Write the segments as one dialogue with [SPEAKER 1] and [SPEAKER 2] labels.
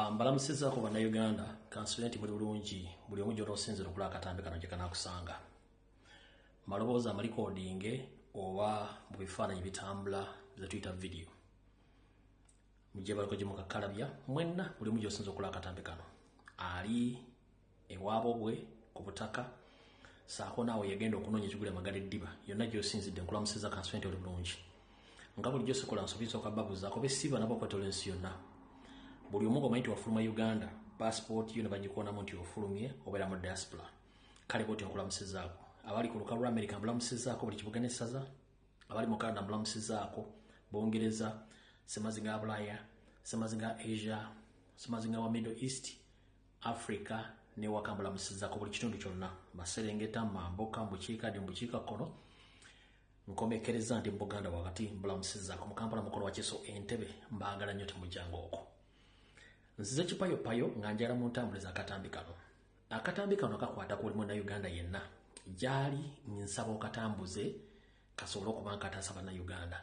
[SPEAKER 1] Mbalamusizaako bannayuganda kansubire nti muli bulungi buli omu gy'oba osinzira okulaba akatambi kano gye kanaakusanga. Malowooza amalikodinge oba mu bifaananyi bitambula ze tuyita video. Mujje baliko gye mukakalabya mwenna buli omu gy'osinza okulaba akatambi kano. Ali ewaabo bwe ku butaka saako naawe yagenda okunoonya ekigula Magala Eddiba yonna gy'osinzidde nkulamusiza kansubire nti oli bulungi. Nga bulijjo sikola nsobi nsooka babuuzaako besiba nabo kwetola ensi yonna. Buli omu omanyi nti wafuluma Uganda, passport yo ne bagikuwonamu nti ofulumye obeera mu diaspora. Kale bw'otyo nkulamusizaako. Abali ku lukalu lwa America mbulamusizaako buli kibuga n'essaza. Abali mu Canada mbulamusizaako. Bungereza, Semazinga Bulaya, Semazinga Asia, Semazinga wa Middle East, Africa ne waka mbulamusizaako buli kitundu kyonna. Maserengeta, Mamboka, Mbukiikadde, Mbukiikakkono. Nkomekereza nti mu Buganda wakati mbulamusizaako. Mu Kampala mukolo wa Kiso Entebbe mbaagala nnyo temujjanga okwo. Nzize kipayopayo nga njala mu ntambule z'akatambi kano. Akatambi kano kakwata ku buli munnayuganda yenna. Gyali nsaba okatambuze kasobole okuba nga kataasa bannayuganda.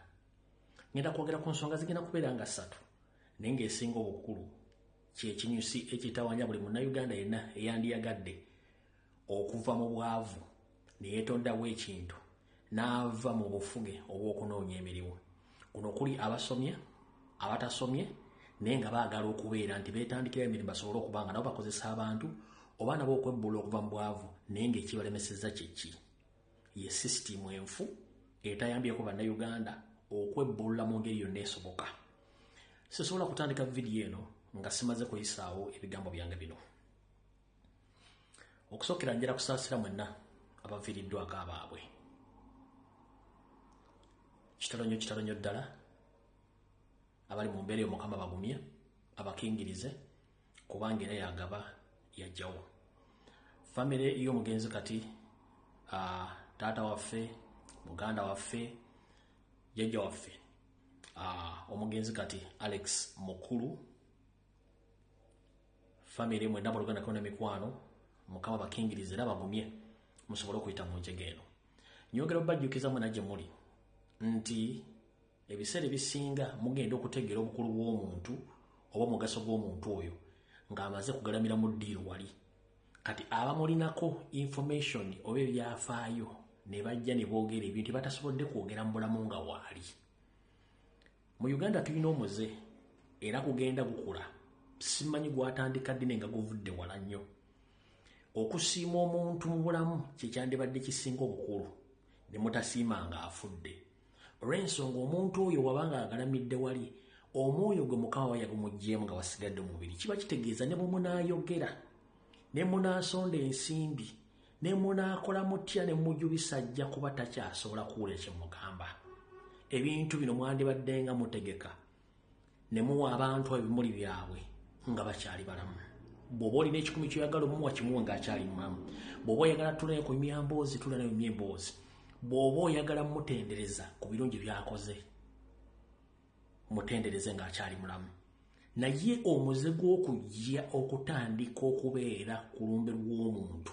[SPEAKER 1] Ngenda kwogera ku nsonga zigenda kubeera nga 3 naye ng'esinga obukulu kyekinyusi ekitawanya buli munnayuganda yenna eyandiyagadde okuva mu bwavu ne yeetondawo ekintu n'ava mu bufuge obw'okunoonya emirimu. Kuno kuli abasomye, abatasomye, naye nga baagala okubeera nti beetandikira emirimu basobole okuba nga nabo bakozesa abantu oba nabo okwebbula okuva mu bwavu naye ng'ekibalemesezza kyeki. Ye sisitimu enfu etayambyeko bannayuganda okwebbulula mu ngeri yonna esoboka. Sisobola kutandika vidiyo eno nga simaze kuyisaawo ebigambo byange bino. Okusookera njala kusaasira mwenna abaviiriddwako abaabwe. Kitalonyo ddala abali mu mbeera Mukama bagumye abakingirize kubanga era yagaba yajjawo. Famire y'omugenzi kati taata waffe, muganda waffe, jjajja waffe omugenzi kati Alex Mukulu, famire mwenna Buluganda kona mikwano Mukama bakingirize era bagumye musobole okuyita mu njege eno. Nyogera obajjukiza mwenna gye muli nti ebiseera ebisinga mugenda okutegeera obukulu bw'omuntu oba omugaso gw'omuntu oyo ng'amaze kugalamira mu ddiiro wali. Kati abamulinako information oba ebyafaayo ne bajja ne boogera ebintu batasobodde kwogera mu bulamu nga waali. Mu Uganda tulina omuze era kugenda gukula. Simanyi gwatandika ddine nga guvudde wala nnyo. Okusiima omuntu mu bulamu kyekyandibadde kisinga obukulu ne mutasiima nga afudde. Olw'ensonga omuntu oyo wabanga agalamidde wali omwoyo gwe Mukama yagumuggyemu nga wasigadde mu mubiri kiba kitegeeza ne bwe munaayogera ne munaasonda ensimbi ne munaakola mutya ne mujubisa ajja kuba takyasobola kuwulira kye mugamba. Ebintu bino mwandibadde nga mutegeka ne muwa abantu ebimuli byabwe nga bakyali balamu. Bw'oba olina ekikumi kyoyagala omuwa kimuwe ng'akyali mulamu. Bw'oba oyagala tulayo ku myamboozi tula nayo myemboozi. Bw'oba oyagala mutendereza ku birungi byakoze mutendereze ng'akyali mulamu. Naye omuze gw'okujja okutandika okubeera ku lumbe lw'omuntu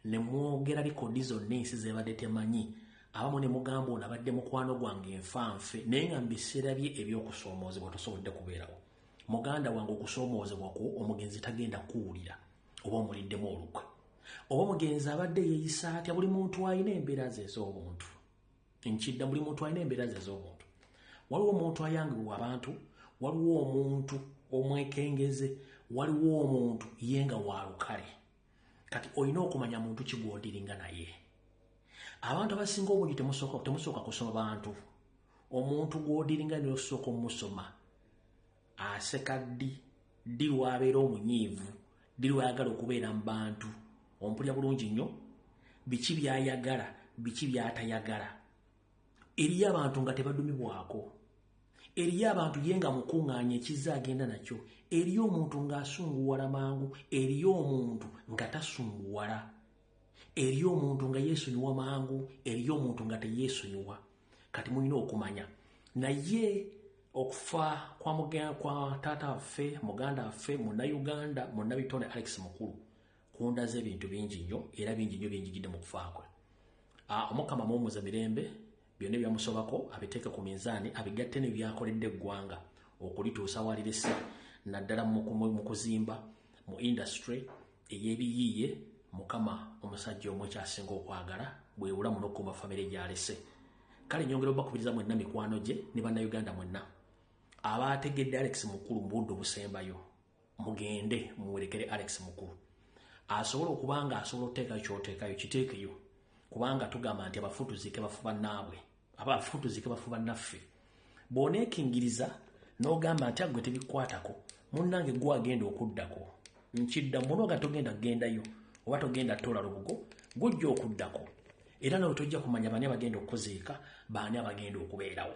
[SPEAKER 1] ne mwogera likodi zonna ensi zebadde temanyi abamu ne mugamba ono abadde mukwano gwange enfanfe naye nga mu biseera bye eby'okusoomoozebwa tosobodde kubeerawo. Muganda wange okusoomoozebwa kwo omugenzi tagenda kuwulira oba omuliddemu olukwe. Oba omugenzi abadde yeeyisa atya. Buli muntu alina embeera ze ez'obuntu. Nkidda buli muntu alina embeera ze ez'obuntu. Waliwo omuntu ayangibwa abantu, waliwo omuntu omwekengeze, waliwo omuntu ye nga walukale. Kati olina okumanya muntu ki gw'odiringa naye. Abantu abasinga obungi temusooka kusoma bantu. Omuntu gw'odiringa naye osooka omusoma. Aseka ddi lwabeera omunyiivu, ddi lwayagala okubeera mu bantu. Ompulya bulungi nnyo biki byayagala biki byatayagala. Eriyo abantu nga tebadumibwako. Eriyo abantu ye nga mukuŋŋaanya ekizza agenda nakyo. Eriyo omuntu ng'asunguwala mangu. Eriyo omuntu nga tasunguwala. Eriyo omuntu nga yeesonyiwa mangu. Eriyo omuntu nga teyeesonyiwa. Kati mulina okumanya. Naye okufa kwa taata waffe, muganda waffe, munnayuganda, munnabitonde Alex Mukulu kundaze ebintu bingi nnyo era bingi nnyo binjigidde mu kufa kwe. Omukama muwummuze mirembe byonna byamusobako abiteeke ku minzaani abigatte ne byakoledde eggwanga okulituusa walirese naddala mu kuzimba mu industry eyebiyiye mukama omusajja omwe kyasinga okwagala bwe bulamu n'okuma family gyalese. Kale nyongera bakubiriza mwenna mikwano gye ne bannayuganda mwenna abaategedde Alex Mukulu mu budde obusembayo mugende muwerekere Alex Mukulu asobola okubanga asobola oteekayo kyoteekayo kiteekeyo kubanga tugamba nti abafutuzike bafuba naabwe abafutuzike bafuba naffe bw'oneekingiriza n'ogamba nti agwe tebikwatako munnange gwe agenda okuddako nkidda munoga togenda kugendayo oba togenda tola lubugo gujja okuddako era nawe tojja kumanya bani abagenda okuziika baani abagenda okubeerawo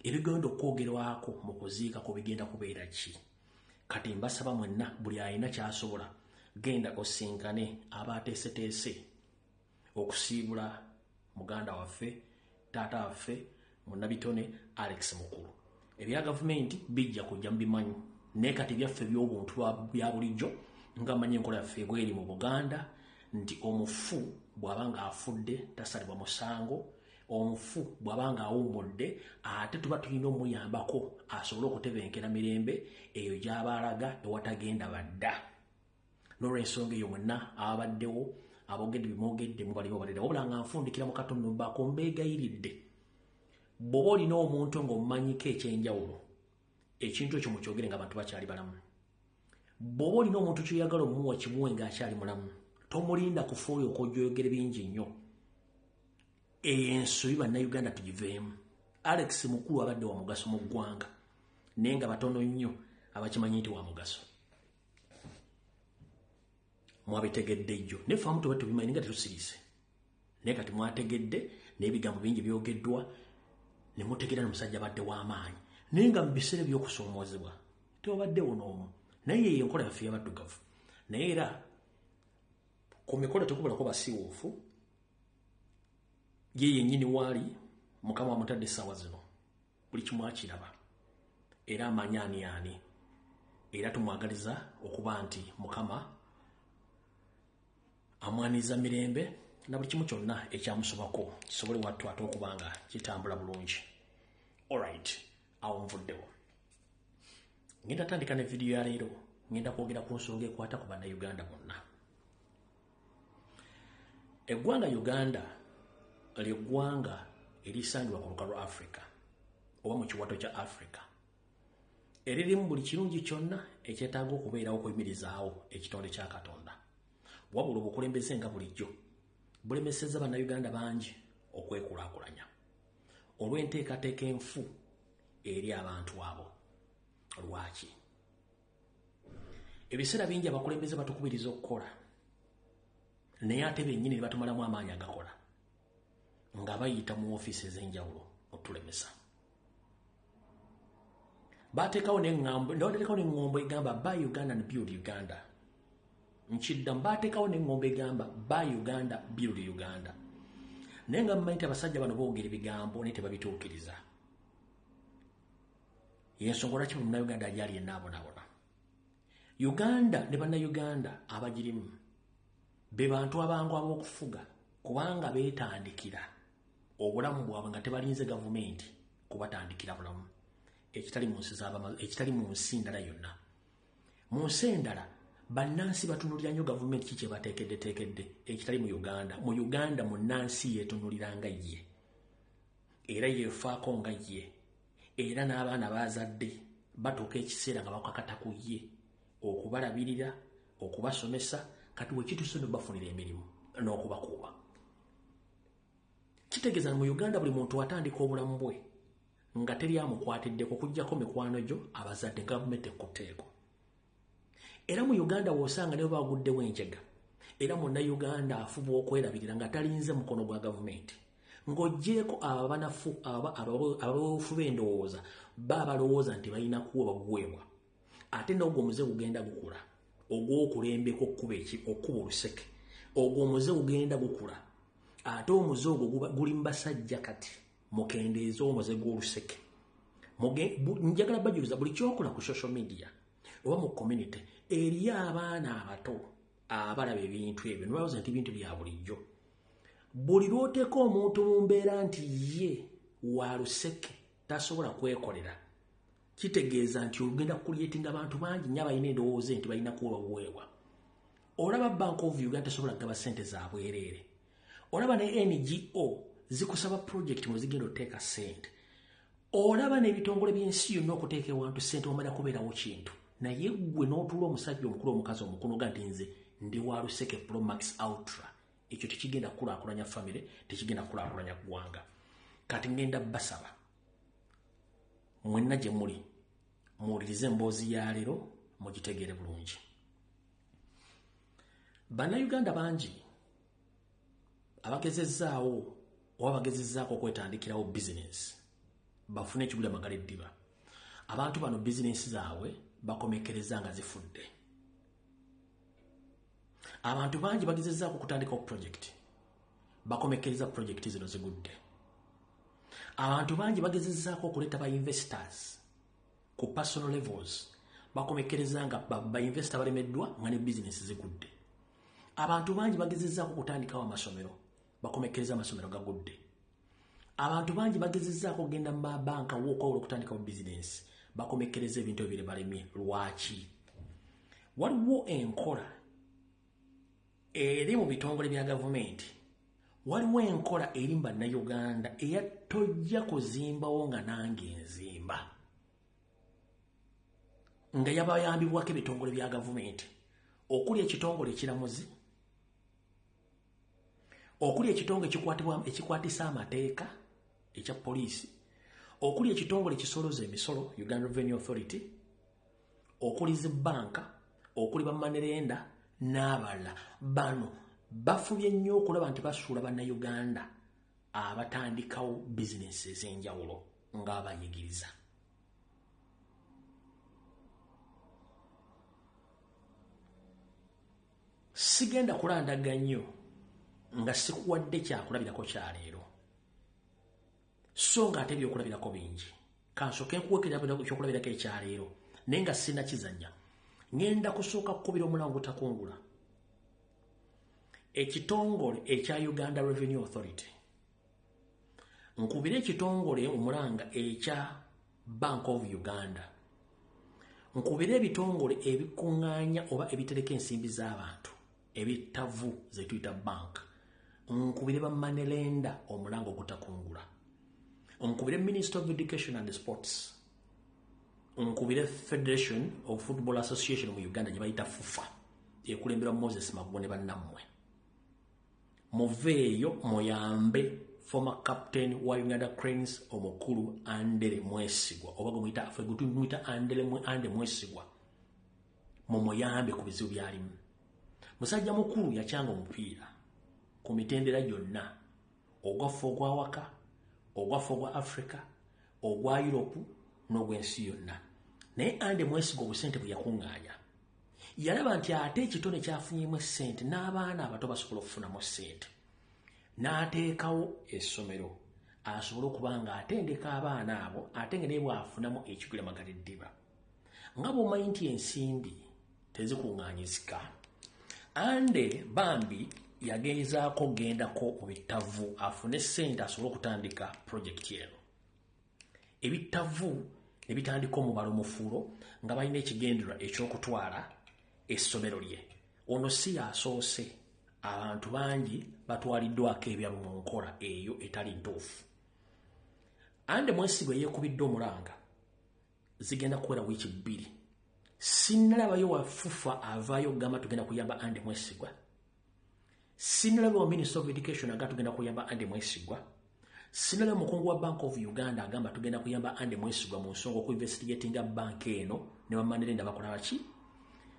[SPEAKER 1] ebigenda okwogerwako mu kuziika ku bigenda kubeera ki. Kati mbasaba mwenna buli alina kyasobola genda osinkane abaateeseteese okusiibula muganda waffe taata waffe munnabitone Alex Mukulu. Ebya gavumenti bijja kujja mubimanyi naye kati byaffe by'obuntu bya bulijjo nga manyi enkola yaffe bweri mu Buganda nti omufu bw'abanga afudde tasalibwa musango, omufu bw'abanga awummudde ate tuba tulina omuyambako asobole okutebenkera mirembe eyo gy'abaalaga ewatagenda badda. N'olw'ensonga eyo mwenna ababaddewo aboogedde bimwogedde mubaliwo balira wabula nga nfundikira mu Katonda mbaako mbeegayiridde bw'oba olina omuntu ng'omumanyiko ekyenjawulo ekintu ekyo mukyogere ng'abantu bakyali balamu. Bw'oba olina omuntu kyoyagala omuwa kimuwe ng'akyali mulamu tomulinda kufa oyo okojjoyogere bingi nnyo. Ensobi bannayuganda tugiveemu. Alex Mukulu abadde wa mugaso mu ggwanga naye nga batono nnyo abakimanyi nti wa mugaso. Mwabitegedde ejjo naye faamu tuba tubimanyi nga tetusiriise naye kati mwategedde n'ebigambo bingi byogeddwa ne mutegeera n'omusajja abadde w'amaanyi naye nga mu biseera by'okusoomoozebwa tewabaddewo n'omu naye yeyo enkola yaffe y'abaddugavu naye era ku mikolo tekubulako basiiwuufu ye yennyini waali mukama wamutadde essaawa zino buli kimu akiraba era amanyi ani ani era tumwagaliza okuba nti mukama amwaniza mirembe na buli kimu kyonna ekyamusobako kisobole wattu ate okuba nga kitambula bulungi. Alright, awo nvuddewo. Ngenda tandika ne vidiyo ya leero ngenda kwogera ku nsonga ekwata ku bannayuganda bonna. Eggwanga Uganda ly'eggwanga erisangibwa ku lukalu Africa oba mu kiwato kya Africa eririmu buli kirungi kyonna ekyetaaga okubeerawo okuyimirizaawo ekitonde kya Katonda. Wabula obukulembeze nga bulijjo bulemesezza bannayuganda bangi okwekulaakulanya olw'enteekateeka enfu eri abantu abo. Lwaki? Ebiseera bingi abakulembeze batukubiriza okukola naye ate bennyini ne batumalamu amaanyi agakola nga bayita mu ofiisi ez'enjawulo otulemesa. Baateekawo n'eŋŋombo egamba Buy Uganda and Build Uganda. Nkidda mbaateekawo n'eŋŋombo egamba Buy Uganda, Build Uganda. Naye nga mmanyi nti abasajja bano boogera ebigambo naye tebabituukiriza. Y'ensonga lwaki munnayuganda ali ali ennaabonabona. Uganda ne bannayuganda abagirimu be bantu abangu ab'okufuga kubanga beetandikira obulamu bwabwe nga tebalinze gavumenti kubatandikira bulamu ekitali mu nsi ndala yonna. Mu nsi endala bannansi batunulira nnyo gavumenti ki kye bateekeddeteekedde ekitali mu Uganda. Mu Uganda munnansi yeetunulira nga ye era yeefaako nga ye era n'abaana baazadde batuuka ekiseera nga bakakata ku ye okubalabirira okubasomesa kati wekituuse n'obafunira emirimu n'okubakuuba. Kitegeeza mu Uganda buli muntu atandika obulamu bwe nga teri amukwatiddeko okuggyako mikwano gyo abazadde gavumenti ekkuteeko. Era mu Uganda w'osanga ne baguddewo enjega era munnayuganda afuba okwerabirira nga talinze mukono gwa gavumenti ng'oggyeko ababuufu b'endowooza balowooza nti balina kuwa babuweebwa ate n'ogwo omuze gugenda gukula ogw'okulembeka okkuba oluseke ogwo omuze gugenda gukula ate omuze ogwo guli mu basajja kati mukendeeza omuze gw'oluseke. Njagala bajuliza buli kyokola ku social media oba mu community eriyo abaana abato abalaba ebintu ebyo nolowooza nti bintu bya bulijjo. Buli lw'oteeka omuntu mu mbeera nti ye wa luseke tasobola kwekolera kitegeeza nti ogenda kuliyetinga abantu bangi nnyo abalina endowooza nti balina kuwa buweebwa. Olaba Bank of Uganda tesobola kugaba ssente za bwereere. Olaba ne NGO zikusaba project mwe zigenda oteeka ssente. Olaba n'ebitongole by'ensi yonna okuteeka ewantu ssente omala kubeerawo kintu. Naye gwe n'otuula omusajja omukulu omukazi omukulu nga nti nze ndi wa Luseke Pro Max Ultra. Ekyo tekigenda kukulaakulanya famire, tekigenda kukulaakulanya ggwanga. Kati ngenda basaba. Mwenna gye muli, muwulirize emboozi ya leero, mugitegeere bulungi. Bannayuganda bangi abagezezzaawo oba bagezezzaako okwetandikirawo bizinesi bafune ekigula magala eddiba. Abantu bano bizinesi zaabwe bakomekereza nga zifudde. Abantu bangi bagezezzaako okutandikawo projekiti bakomekereza projekiti zino zigudde. Abantu bangi bagezezzaako okuleeta ba investors ku personal levels bakomekereza nga ba investor balemeddwa nga ne bizinesi zigudde. Abantu bangi bagezezzaako okutandikawo amasomero bakomekereza amasomero gagudde. Abantu bangi bagezezzaako okugenda mu mabanka w'okwawula okutandikawo bizinesi bakomekereza ebintu ebire balemye. Lwaki? Waliwo enkola eri mu bitongole bya gavumenti, waliwo enkola eri mu bannayuganda eyatojja kuzimbawo nga nange nzimba, nga yabayambibwako ebitongole bya gavumenti, okuli ekitongole ekiramuzi, okuli ekitongole ekikwatisa amateeka ekya poliisi, okuli ekitongole ekisoloza emisolo Uganda Revenue Authority, okuli zibbanka, okuli bamanerenda n'abalala. Bano bafubye nnyo okulaba nti basuula bannayuganda abatandikawo bizinesi ez'enjawulo ng'abayigiriza. Sigenda kulandaga nnyo nga sikuwadde kyakulabirako kya leero, so nga ate ebyokulabirako bingi. Kansooke nkuweekera ekyokulabirako ekya leero naye nga sina kizannya. Ngenda kusooka kukubira omulango gutakungula ekitongole ekya Uganda Revenue Authority, nkubira ekitongole omulanga ekya Bank of Uganda, nkubira ebitongole ebikuŋŋaanya oba ebitereka ensimbi z'abantu ebittavu ze tuyita bank, nkubire bamanerenda omulango gutakungula, nkubire Minister of Education and Sports, nkubire Federation of Football Association mu Uganda gye bayita FUFA ekulemberwa Moses Magwo ne bannammwe. Muveeyo muyambe former captain wa Uganda Cranes omukulu Andere Mwesigwa, oba gumuyita muyita Ande Mwesigwa, mumuyambe ku bizibu byalimu. Musajja mukulu yakyanga omupiira ku mitendera gyonna, ogwaffe ogwawaka, ogwaffe ogwa Africa, ogwa Europe n'ogw'ensi yonna. Naye Ande Mwesigwa obusente bwe yakuŋŋaanya yalaba nti ate ekitone kyafunyemu ssente n'abaana abato basobola okufunamu ssente, n'ateekawo essomero asobole okuba nga atendeka abaana abo ate nga naye bw'afunamu ekigula magala eddiba. Nga bw'omanyi nti ensimbi tezikuŋŋaanyizika, Ande bambi yagezaako gendako mu bittavu afune ssente asobole okutandika projekiti eno. Ebittavu ne bitandika omubala omufuulo nga balina ekigendererwa eky'okutwala essomero lye. Ono si yasoose, abantu bangi batwaliddwako ebyalo mu nkola eyo etali ntuufu. Ande Mwesigwa yeekubidde omulanga zigenda kuwera wiiki 2. Sinnalabayo wa FUFA avaayo okugamba tugenda kuyamba Ande Mwesigwa. Sinnalabayo wa Minister of Education agamba tugenda kuyamba Ande Mwesigwa. Sinnalabayo mukungu wa Bank of Uganda agamba tugenda kuyamba Ande Mwesigwa mu nsonga okuinvestigatinga banka eno ne bamanerenda bakola baki.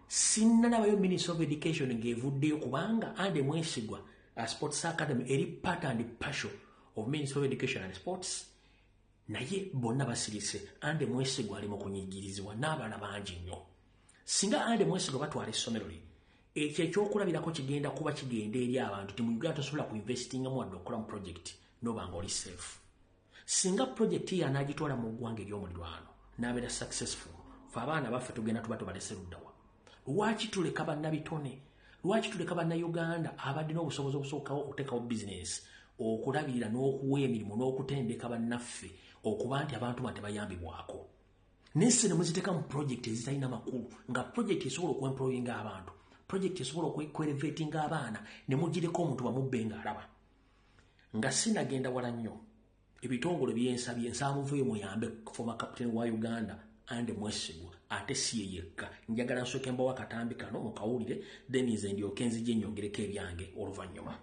[SPEAKER 1] Sinnalabayo Minister of Education ng'evuddeyo kubanga Ande Mwesigwa Sports Academy eri part and parcel of Minister of Education and Sports. Naye bonna basirise Ande Mwesigwa ali mu kunyigirizibwa n'abaana bangi nnyo. Singa Ande Mwesigwa batwala essomero lye, ekyo ekyokulabirako kigenda kuba kigenda eri abantu ti mu Uganda tosobola kuinvestinga mu wadde okukola mu project n'obanga oli safe. Singa project ye anaagitwala mu ggwanga ery'omuliraano n'abeera successful, fe abaana baffe tugenda tuba tubalese luddawa. Lwaki tuleka bannabitone? Lwaki tuleka bannayuganda abadde n'obusobozi obusookawo okuteekawo bizinesi, okulabirira n'okuwa emirimu n'okutendeka bannaffe okuba nti abantu ba tebayambibwako? nesse ne muziteka mu project ezitalina makulu nga project esobola okuemployinga abantu project esobola okwerevetinga abaana ne mugireko omuntu bamubbe nga alaba nga sinagenda wala nnyo ebitongole byensabye nsaamuveeyo muyambe former captain wa Uganda ande Mwesigwa ate siye yekka njagala nsooke mbawo akatambi kano mukawulire then nze ndyoke nzije nnyongereko ebyange oluvannyuma.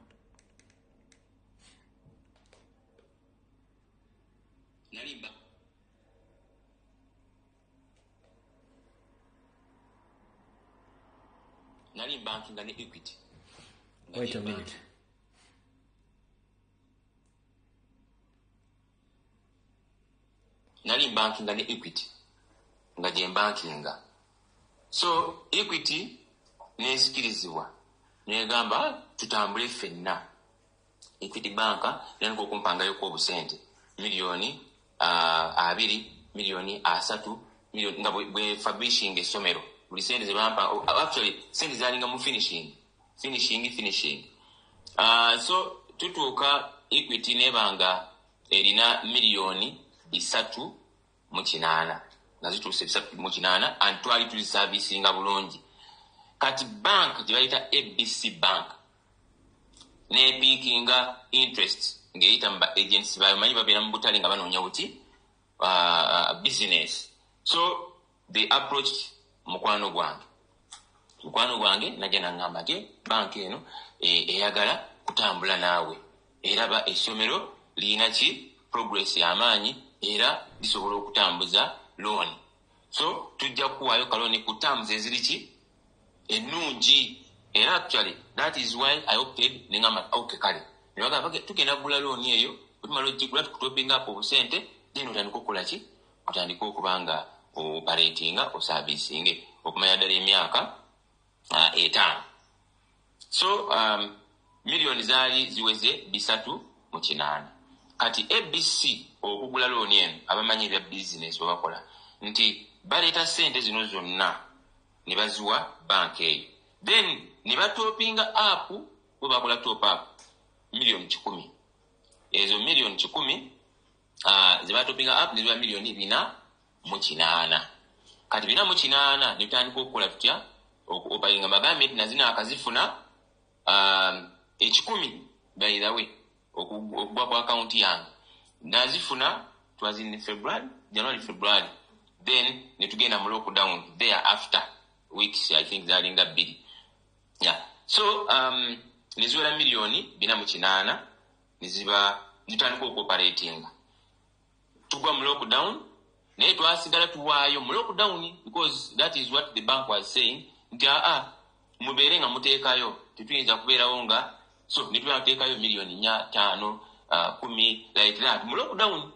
[SPEAKER 2] Nali banking and Equity.
[SPEAKER 1] Wait a minute.
[SPEAKER 2] Nali banking and Equity. Nga banking. So Equity nesikirizibwa. Negamba tutambule ffenna. Equity banka nanko kumpangayo ko obusente milioni 2 milioni 3 milioni nga bwe fabrishing esomero. Sente zebampa actually sente zalinga mu finishing. So tutuuka Equity nebanga erina milioni 3 mu 8 nazituuse 3 mu 8 and twali tuli servicinga bulungi kati bank gyebayita ABC bank ne peakinga interest ngeyita mba agency bamanyi babeera mu butale nga banoonya buti business. So they approached mukwano gwange najja nangamba ke banki eno eyagala kutambula naawe eraba essomero liina ki progress y'amaanyi era lisobola okutambuza loan. So tujja kuwaayo kaloni kutambuza eziriki ennungi era actually that is why I opted nengamba okay kale nebagamba tugenda kugula loan eyo otumala ogigula tukutopinga up obusente then otandika okukola ki otandika okubanga operatinga o servicing okumanya ddala emyaka 5. So milioni zaali ziweze 3 mu 8 kati ABC okugula loan eno abamanyi bya business obakola nti baleeta sente zino zonna ne baziwa banki eyo then ne batopinga up bwe bakola top up milioni 10 ezo milioni 10 ze batopinga up ne ziba milioni 4 mu 8 kati 4 mu 8 ne tutandika okukola tutya opalinga magambo eti nazina akazifuna 10 by the way okugwa kwa account yange nazifuna twazini January then ne tugenda mu lockdown thereafter weeks I think zalinga 2. Yeah. So niziwera milioni 4 mu 8 niziba nitandika operating tugwa mu lockdown naye twasigala tuwaayo mu lockdown because that is what the bank was saying nti mubeere nga muteekayo tetuyinza kubeerawo nga so nitubera tuteekayo milioni 5 10 like that mu lockdown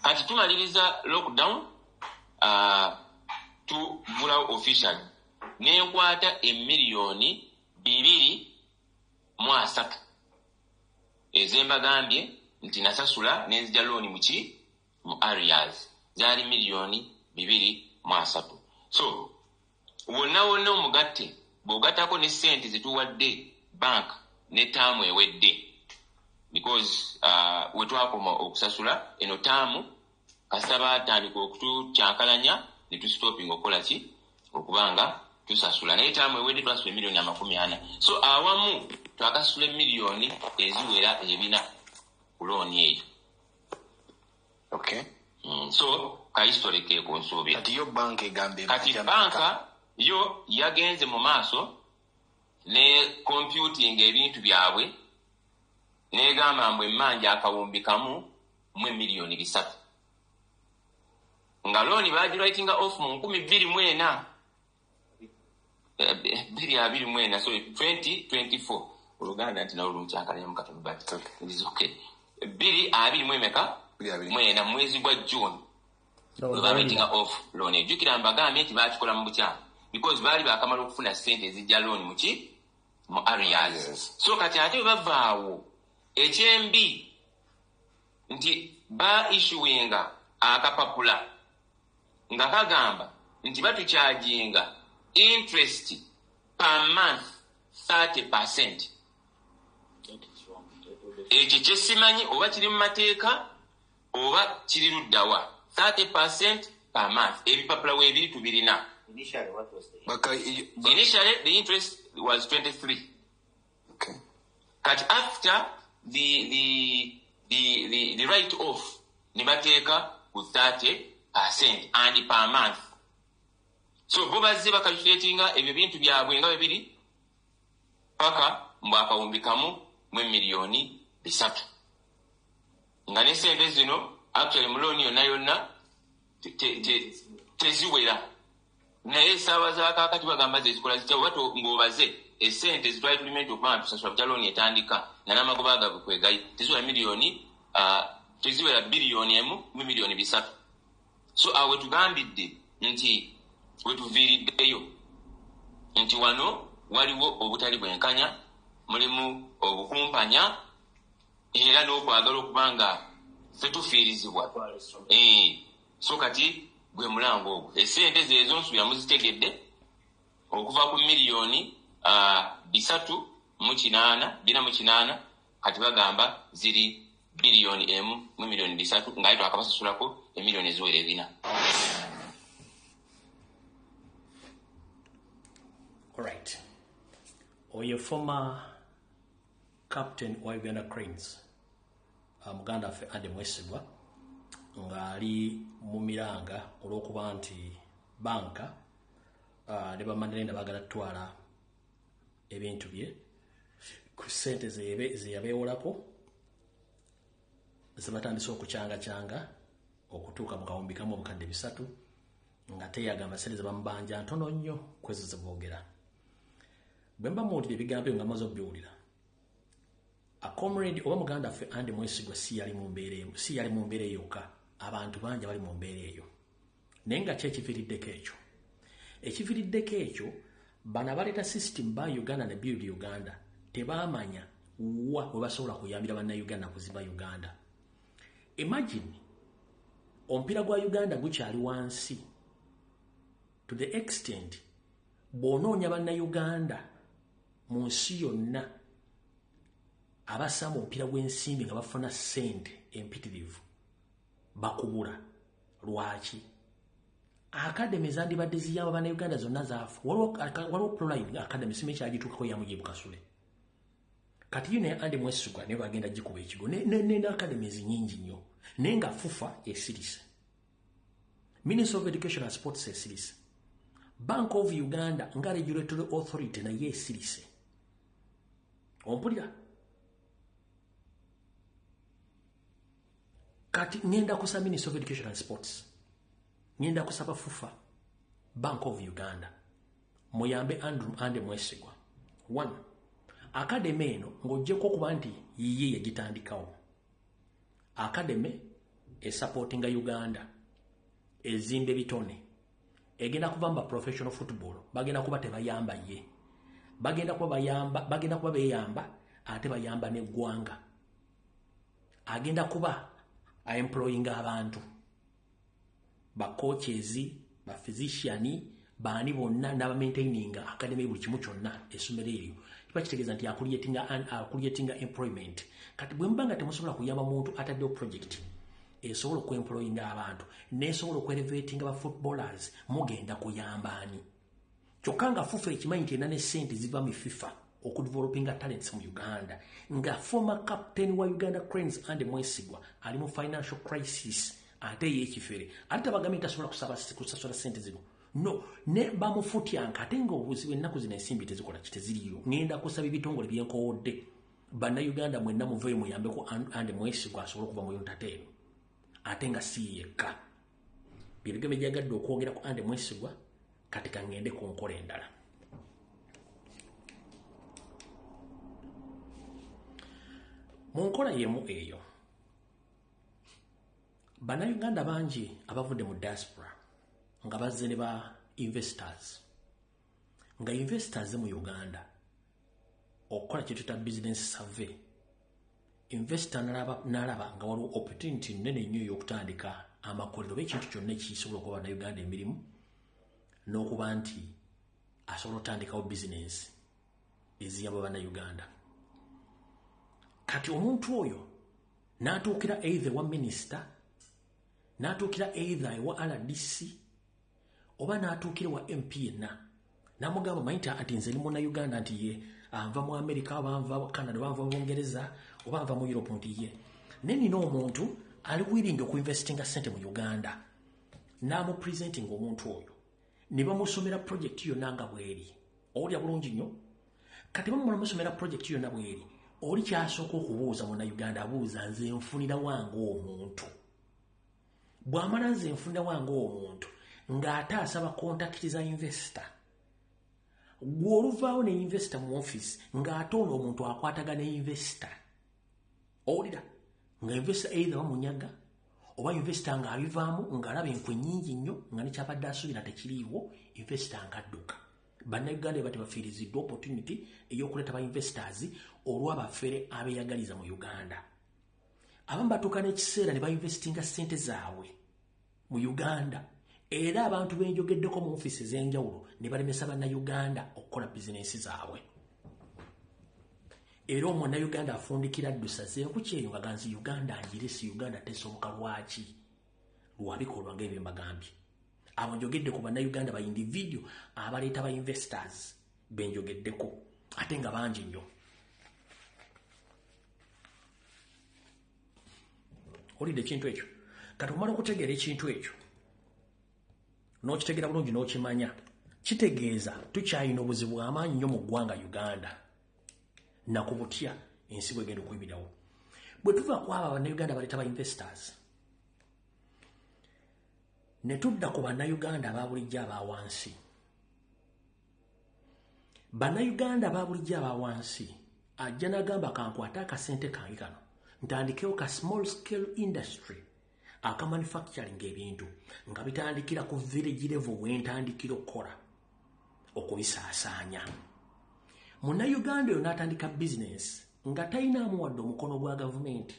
[SPEAKER 2] kati tumaliriza lockdown tuvulawo official nenkwata emilioni 2 mu 3 ezembagambye nti nasasula nenzija loan mu areas zaali milioni 2 mu 3. So wonna omugatte bw'ogattako ne sente zetuwadde bank ne taamu ewedde because wetwakoma okusasula eno taamu kasita baatandika okutukyankalanya ne tusitopinga okukola ki okubanga tusasula naye taamu ewedde twasula milioni 40. So awamu twakasula milioni eziwera 4 ku looni eyo. Okay.
[SPEAKER 1] So kahistory ke kunsuubira
[SPEAKER 2] kati yo bank egambe
[SPEAKER 1] kati banka yo yagenze mu maaso ne computing ebintu byabwe negamba mbwe mmanja akawumbi kamu mu milioni 3 nga loan bagirightinga off mu 2024 2024 so 2024 Oluganda nti nawo lumukyakalanya mu katono but it is okay 2024 mwezi gwa June bagirightinga off loan ejjukira mbagambye nti bakikola mu bukyamu because bali bakamala okufuna sente ezijja loan mu areas. Yes. So kati ate bavaawo ekyembi nti ba issuinga akapapula nga kagamba nti batucharginga interest per month 30%. Ekyo kyesimanyi oba kiri mu mateeka oba kiri luddawa 30%
[SPEAKER 2] per month. Ebipapula we tubirina.
[SPEAKER 3] Initially, what was the
[SPEAKER 2] Initially, the interest was 23.
[SPEAKER 4] Okay.
[SPEAKER 2] But after the write-off, nibateka with 30% and per month. So bobaze bakalitratinga ebyo bintu byabwe nga bibiri paka mbaka umbikamu mwe milioni 3. Nga ne sente zino actually muloni yonna teziwera. Naye sawa za kakati bagamba zikola zitya wato ngobaze esente zitwali tulimenti okubanga tusasula butaloni etandika na namagoba gabukwegayi teziwera milioni teziwera biliyoni emu mu milioni 3. So awe tugambidde nti wetuviiriddeyo nti wano waliwo obutali bwenkanya mulimu obukumpanya era n'okwagala okubanga fetufiirizibwa. So kati gwe mulango ogwo esente zezo nsubira muzitegedde okuva ku milioni 3.8 kati bagamba ziri biliyoni emu mu milioni 3 ngaye twakabasasulako emilioni eziwera 4.
[SPEAKER 1] Alright. Oyo former captain wa Uganda Cranes, Muganda ffe Andy Mwesigwa, ngali mu miranga olw'okuba nti banka ne bamanirenda bagala tutwala ebintu bye ku ssente zeyabeewolako zebatandise okucanga okutuuka mu kawumbi kamu obukadde 3 nga teyagamba ssente zebamubanja ntono nnyo kwezo zeboogera. Bwe mba muwulira ebigambo nga maze obiwulira, a comrade oba muganda ffe Andy Mwesigwa si yali mu mbeera eyokka, abantu bangi bali mu mbeera eyo. Naye nga kyekiviiriddeko ekyo? Ekiviiriddeko ekyo, bano abaleeta system ba Uganda ne Build Uganda tebaamanya wa we basobola kuyambira bannayuganda kuzimba Uganda. Imagine omupiira gwa Uganda gukyali wansi to the extent bw'onoonya bannayuganda mu nsi yonna abasamba omupiira gw'ensimbi nga bafuna ssente empitirivu bakubula. Lwaki? Academy zandibadde ziyamba bannayuganda zonna zaafu. Waliwo Proline Academy sima ekyagituukako ya Mujibu Kasule. Kati yo naye Andy Mwesigwa naye bagenda gikuba ekigo ne Academy nyingi nnyo naye nga FUFA esirise, Ministry of Education and Sports esirise, Bank of Uganda nga Regulatory Authority naye esirise. Ompulira? Kati ngenda kusaba Ministry of Education and Sports, ngenda kusaba FUFA, Bank of Uganda muyambe Andy Mwesigwa. 1. Academy eno ng'oggyeko okuba nti yiye yagitandikawo. Academy esupportinga Uganda, ezimba ebitone, egenda kuvamba professional football, bagenda kuba tebayamba ye, bagenda kuba beeyamba ate bayamba n'eggwanga, agenda kuba employing abantu, ba coaches, ba physician, baani bonna n'aba maintaining academy buli kimu kyonna essomero eryo. Kitegeeza nti akulyetinga employment. Kati bwe mbanga temusobola kuyamba muntu ataddewo project esobola okuemployinga abantu nesobola okuelevatinga ba footballers, mugenda kuyamba ani? Kyokka nga FUFA ekimanyi nti ena ne ssente ziva mu FIFA okudevelopinga talents mu Uganda, nga former captain wa Uganda Cranes Andy Mwesigwa ali mu financial crisis ate y'ekifere, ate bagambe tasobola kusasula ssente zino. No, ne bamufutyanka ate ng'obuzibu ennaku zino ensimbi tezikola kiteziriyo. Ngenda kusaba ebitongole byenkowodde bannayuganda mwenna muveeyo muyambeko Andy Mwesigwa asobole okuva mu yontateeno ate nga si yekka. Byebigambo byagadde okwogera ku Andy Mwesigwa, kati kangende ku nkola endala. Mu nkola yemu eyo, bannayuganda bangi abavudde mu diaspora nga bazze ne ba investors, nga investors mu Uganda okukola kye tuta business survey, investor n'alaba nga waliwo opportunity nnene nnyo y'okutandika amakolero b'ekintu kyonna ekisobola okuba bannayuganda emirimu n'okuba nti asobola otandikawo business eziyamba bannayuganda. Kati omuntu oyo n'atuukira either wa minister n'atuukira either ewa RDC oba n'atuukira wa MP yenna n'amugamba mayita ati nze ni Munnayuganda nti ye anva mu America oba anva Canada oba anva mu Bungereza oba anva mu Europe nti ye nina omuntu ali willing okuinvestinga sente mu Uganda n'amupresenting omuntu oyo ne bamusomera project yonna nga bweri olya bulungi nnyo kati bamumala musomera project yonna bweri oli kyasooka okubuuza Munnayuganda abuuza nze nfunira wange omuntu bw'amala nze nfunira wange omuntu ng'ate asaba kontakiti za investor gw'oluvaawo ne investor mu office ng'ate ono omuntu akwatagana investor owulira nga investor either bamunyaga oba investor ng'abivaamu ng'alaba enkwe nnyingi nnyo nga nekyabadde asuubira tekiriiwo investor ng'adduka bannayuganda bati bafiiriziddwa opportunity ey'okuleeta ba investors olw'abafere abeeyagaliza mu Uganda abamu batuuka n'ekiseera ne bainvestinga ssente zaabwe mu Uganda era abantu benjogeddeko mu office ez'enjawulo ne balemesa bannayuganda okukola bizinensi zaabwe era omunnayuganda afundikira addusa zeenku kyeyo nga ganzi Uganda njire si Uganda tesoboka lwaki lwabikolwa ng'ebyo mbagambye abo njogedde ku bannayuganda ba individual abaleeta ba investors benjogeddeko ate nga bangi nnyo olidde ekintu ekyo kati omala okutegeera ekintu ekyo n'okitegeera bulungi n'okimanya kitegeeza tukyalina obuzibu bw'amaanyi nnyo mu ggwanga Uganda nakubutya ensi bwegenda okuyimirawo bwe tuva ku abo bannayuganda baleeta ba investors ne tudda ku bannayuganda abaabulijjo abaawansi bannayuganda abaabulijjo abaawansi ajja n'agamba kankwate akasente kange kano ntandikewo ka small scale industry akamanufacturing ebintu nga bitandikira ku village level wentandikira okukola okubisaasaanya munnayuganda oyo n'atandika business nga talinamu wadde omukono gwa gavumenti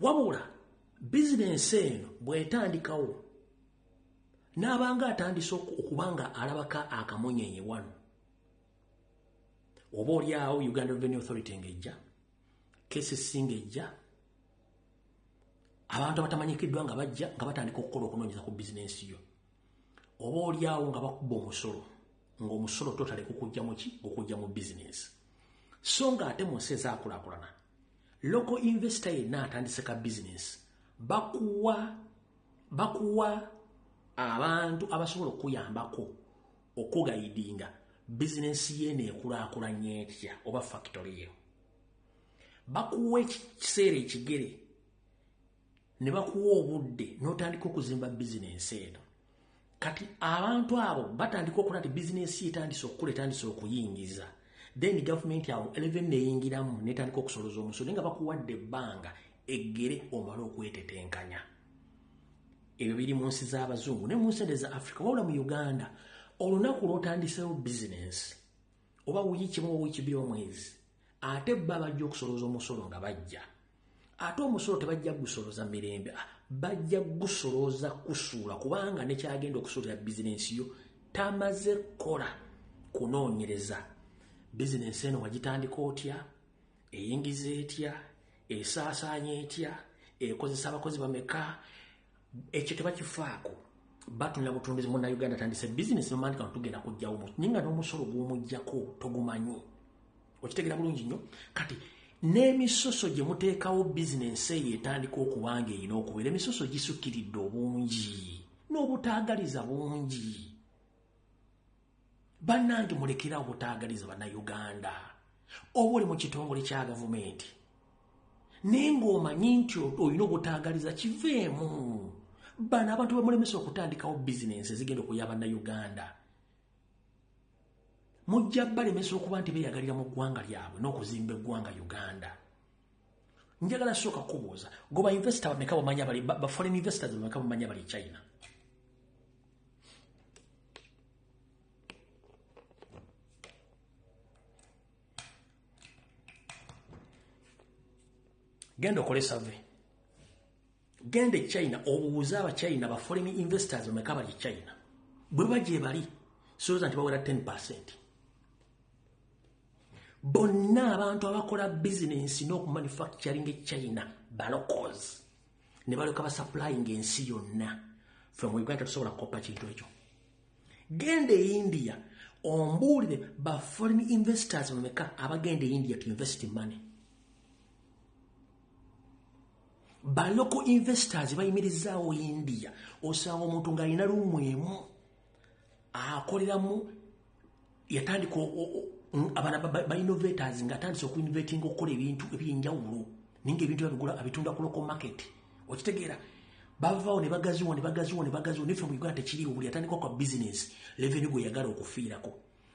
[SPEAKER 1] wabula business eno bw'etandikawo n'abanga atandise okubanga alabaka akamunyenye wano oba oliawo Uganda Revenue Authority ng'ejja KCC ng'ejja abantu abatamanyikiddwa nga bajja nga batandika okukola okunoonyeza ku bizinensi yo oba oliawo nga bakuba omusolo ng'omusolo totaleka okujja mu ki okujja mu bizinensi so nga ate mu nsi ezaakulaakulana local investor yenna atandise ka bizinensi bakuwa abantu abasobola okuyambako okugayidinga bizinensi ye neekulaakulanye etya oba factory ye bakuwa ekiseera ekigere ne bakuwa obudde n'otandika okuzimba bizinensi eno kati abantu abo batandika okukola nti bizinensi etandise okukula etandise okuyingiza then government awo 11 neyingiramu netandika okusoloza omusolo nga bakuwadde ebbanga eggere omala okwetetenkanya ebyo biri mu nsi z'abazungu ne mu nsi za Africa wabula mu Uganda olunaku lw'otandisewo bizinensi oba wiiki mu wiiki bbiri omwezi ate bba bajja okusoloza omusolo nga bajja ate omusolo tebajja gusoloza mirembe bajja gusoloza kusuula kubanga nekyagenda okusuulira bizinensi yo tamaze kola kunoonyereza bizinensi eno wagitandika otya eyingiza etya esaasaanya etya ekozesa abakozi bameka ekyo tebakifaako batunira butunduzi munnayuganda atandise bizinesi nomandika tugenda kujjawo ninga n'omusolo gw'omuggyako togumanyi okitegeera bulungi nnyo kati n'emisoso gye muteekawo bizinensi eyo etandika okubanga erina okubeera emisoso gisukkiridde obungi n'obutaagaliza bungi bannange mulekera obutaagaliza bannayuganda oba oli mu kitongole kya gavumenti naye ng'omanyi nti olina obutaagaliza kiveemu bano abantu bamulemesa okutandikawo bizinensi ezigenda okuyamba bannayuganda mujja balemesa okuba nti beeyagalira mu ggwanga lyabwe n'okuzimba eggwanga Uganda njagala sooka kubuuza goba investor bameka bamanya bali ba foreign investors bameka bamanya bali China genda okole survey genda China obuuza aba China ba foreign investors bameka bali China bwe baje bali soza nti bawera 10%. bonna abantu abakola business n'okumanufacturing e China balocals ne baleka basupplying ensi yonna ffe mu Uganda tusobola kukopa kintu ekyo. Genda e India ombuulire ba foreign investors bameka abagenda e India to invest money. Ba local investors bayimirizaawo India osanga omuntu ng'alina lumwemu akoleramu yatandika abana ba innovators ng'atandise okuinnovating okukola ebintu ebyenjawulo naye ng'ebintu babigula abitunda ku local market. Okitegeera bavaawo ne bagaziwa neffe mu Uganda tekiriwo. Buli atandika kwa business revenue gwe yagala okufiirako,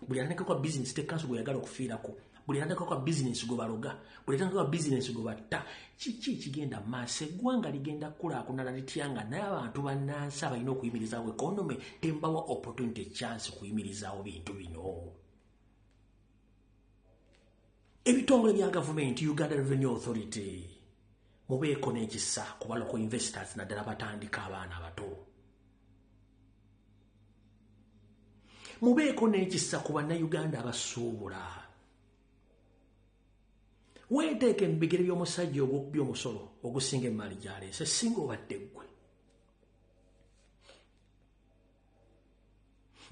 [SPEAKER 1] buli atandika kwa business tekanso gwe yagala okufiirako, buli atandika kwa business gwe baloga, buli atandika kwa business gwe batta. Kiki kigenda maaso? Eggwanga ligenda kulaakulana lityanga naye abantu bannansi abalina okuyimirizaawo economy tembawa opportunity chance kuyimirizaawo bintu bino. Ebitongole bya gavumenti, Uganda Revenue Authority, mubeeko n'ekisa ku baloko investors naddala batandika abaana abato. Mubeeko n'ekisa ku bannayuganda abasuubula. Weeteeke mu bigere by'omusajja ogw'okubya omusolo ogusinga emmaali gy'aleese singa obadde ggwe.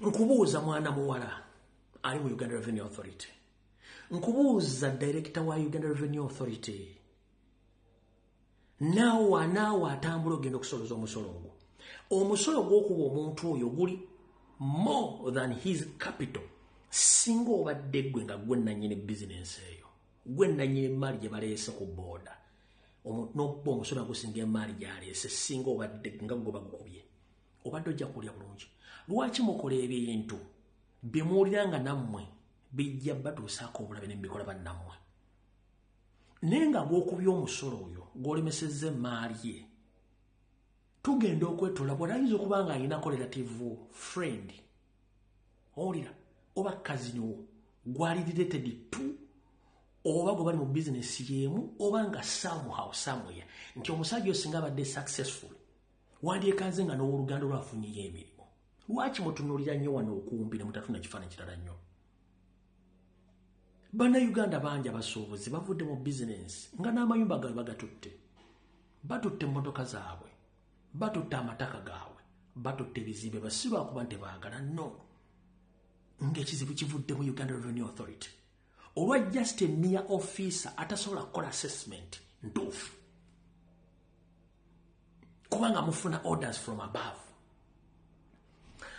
[SPEAKER 1] Nkubuuza mwana muwala ali mu Uganda Revenue Authority, nkubuuza director wa Uganda Revenue Authority, naawe atambula ogenda okusoloza omusolo ogwo. Omusolo gw'okuba omuntu oyo guli more than his capital singa obadde ggwe nga gwe nannyini business eyo, gwe nannyini emmaali gye baleese ku booda, n'okuba omusolo gusinga emmaali gy'aleese singa obadde nga gwe bagukubye, obadde ojja kulya bulungi. Lwaki mukola ebintu bye muwulira nga nammwe bijja batuusaako obulabe ne mbikola bannammwe? Naye nga gw'okubya omusolo oyo gw'olemesezza emmaali ye, tugenda okwetola bw'ayinza okuba nga alinako relative friend, owulira, oba cousin wo gwali related to, oba gwe bali mu business y'emu, oba nga somehow somewhere nti omusajja osinga abadde successful wandyekanze nga n'owooluganda lwafunyeyo emirimu. Lwaki mutunuulira nnyo wano okumpi ne mutafuna kifaananyi kirala nnyo? Bannayuganda bangi abasuubuzi bavudde mu business nga n'amayumba gaabwe bagatutte, batutte emmotoka zaabwe, batutte amataka gaabwe, batutte ebizimbe basi lwakuba nti baagala no. Ng'ekizibu kivudde mu Uganda Revenue Authority olwa just a mere officer atasobola kukola assessment ntuufu kubanga mufuna orders from above.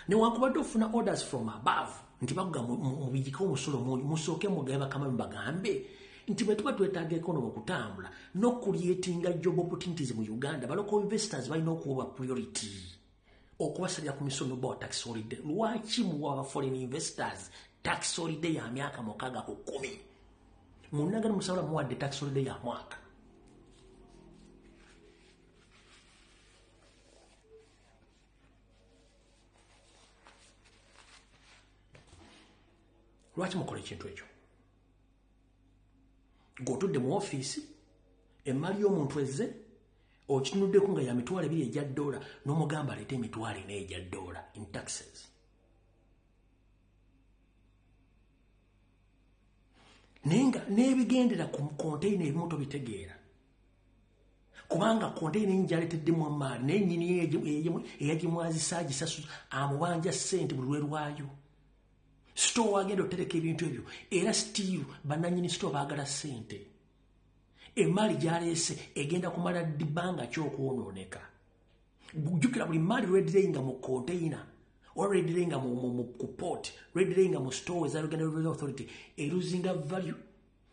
[SPEAKER 1] Newankubadde ofuna orders from above nti bakuga mubijjiko omusolo mungi musooke mugabe bakama bagambe nti bwe tuba twetaaga economy okutambula n'okuliyetinga job opportunities mu Uganda, baloko investors balina okuwa priority okubasalira ku misono ba tax holiday. Lwaki muwa aba foreign investors tax holiday ya myaka 10? Munnagala musabula muwadde tax holiday ya mwaka. Lwaki mukola ekintu ekyo? Ng'otudde mu ofiisi emmaali y'omuntu ezze okitunuddeko nga ya $2 egya $, n'omugamba aleete $4 egya $, in taxes. Naye nga n'ebigendera ku konteyina ebimu tobitegeera kubanga konteyina eyingi aleeteddemu amaali naye nnyini eyagimwazisa agisasuza amubanja ssente buli lwerwayo. Store wagenda otereka ebintu ebyo era still bannannyini store baagala ssente. Emmaali gy'aleese egenda kumala ddibanga ky'okwonooneka. Jjukira buli maali lwedirenga mu konteyina oba lwedirenga mu port, lwedirenga mu store eza Uganda Revenue Authority eruzinga value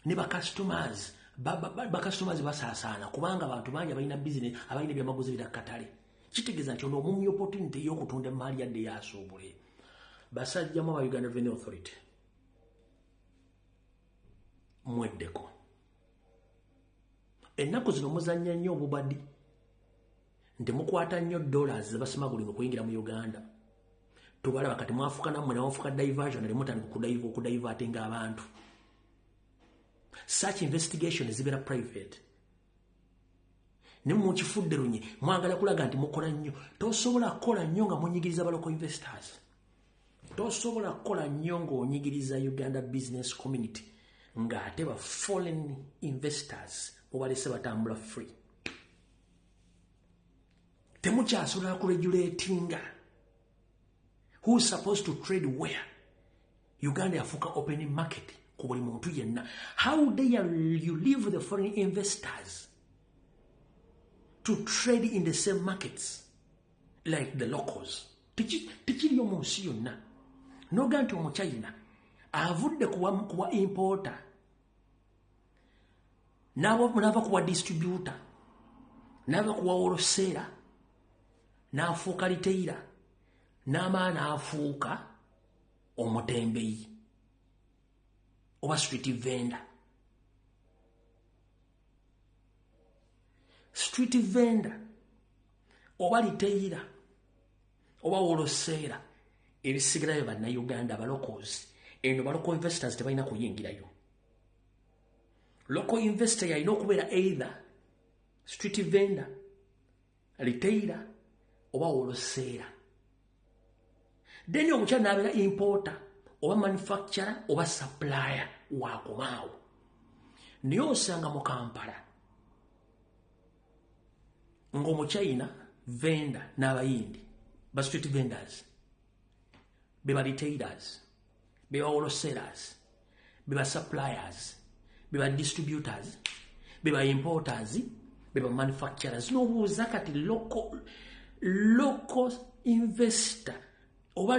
[SPEAKER 1] ne customers basaasaana kubanga abantu bangi abalina business abalina ebyamaguzi birakatale. Kitegeeza nti ono omumya opportunity y'okutunda emmaali yadde yasuubule. Basajjamu aba Uganda Revenue Authority mweddeko. Ennaku zino muzannya nnyo obubadi nti mukwata nnyo dollars ze basmaguling okuyingira mu Uganda. Tubalaba kati mwafuuka nammwe nawafuuka diversion eri mutandika okudivertinga abantu. Such investigation zibeera private. Ne mukifudde lunye mwagala kulaga nti mukola nnyo. Tosobola kukola nnyo nga munyigiriza baloko investors. Tosobola kukola nnyo ng'onyigiriza Uganda business community nga ate ba foreign investors mubalese batambula free. Temukyasobola kuregulatinga who's supposed to trade where. Uganda yafuuka open market ku buli muntu yenna. How dare you leave the foreign investors to trade in the same markets like the locals? Tikiriyo mu nsi yonna. Noga nti omuchina avudde kuwa importer n'ava kuwa distributor n'ava kuwa wholesaler n'afuuka retailer n'amaana afuuka omutembeyi oba street vendor. Street vendor oba retailer oba wholesaler ebisigalayo bannayuganda balocals. Eno local investors tebalina kuyingirayo. Local investor yalina okubeera either street vendor, retailer oba wholesaler. Then omukyala n'abeera importer oba manufacturer oba supplier waakomaawo. Naye osanga mu Kampala ng'omuchina vendor n'abayindi ba street vendors be ba retailers, be ba wholesalers, be ba suppliers, be ba distributors, be ba importers, be ba manufacturers. N'obuuza kati local investor oba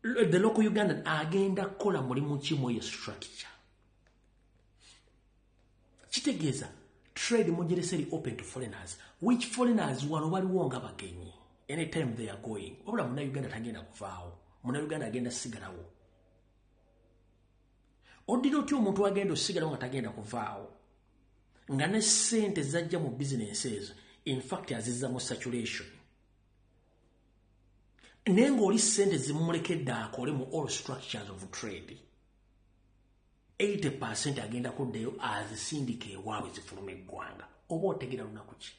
[SPEAKER 1] the local Ugandan agenda kola mulimu ki mu structure. Kitegeeza trade mujereseri open to foreigners. Which foreigners wano waliwo nga bagenyi anytime they are going. Wabula muna Uganda tagenda kuvaawo. Muna Uganda agenda sigalawo. Odira otyo omuntu agenda osigalawo nga tagenda kuvaawo. Nga ne ssente zajja mu businesses in fact azizza mu saturation. Nengo oli ssente zimumulekedde akole mu all structures of trade. 80% agenda kuddeyo azisindika ewaabwe zifuluma eggwanga. Oba otegera lunaku ki?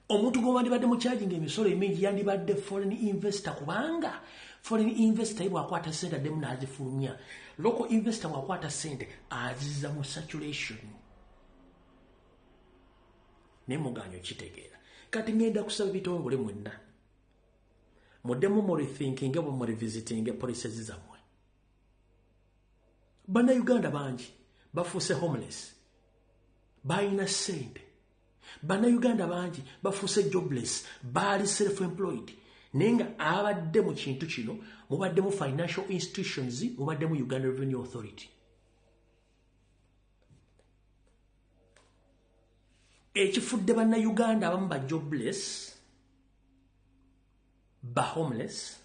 [SPEAKER 1] Omuntu gw'obandibadde mu charging emisolo emingi yandibadde foreign investor kubanga foreign investor bw'akwata ssente addemu n'azifulumya. Local investor bw'akwata ssente azizza mu saturation. Nemuganyo kitegeera. Kati ngenda kusaba ebitongole mwenna. Muddemu mu rethinking bwe mu revisiting policies zammwe. Bannayuganda bangi bafuuse homeless. Balina ssente. Bannayuganda bangi bafuuse jobless. Baali self-employed. Naye nga abadde mu kintu kino mubaddemu financial institutions, mubaddemu Uganda Revenue Authority. Ekifudde bannayuganda abamu ba jobless, ba homeless,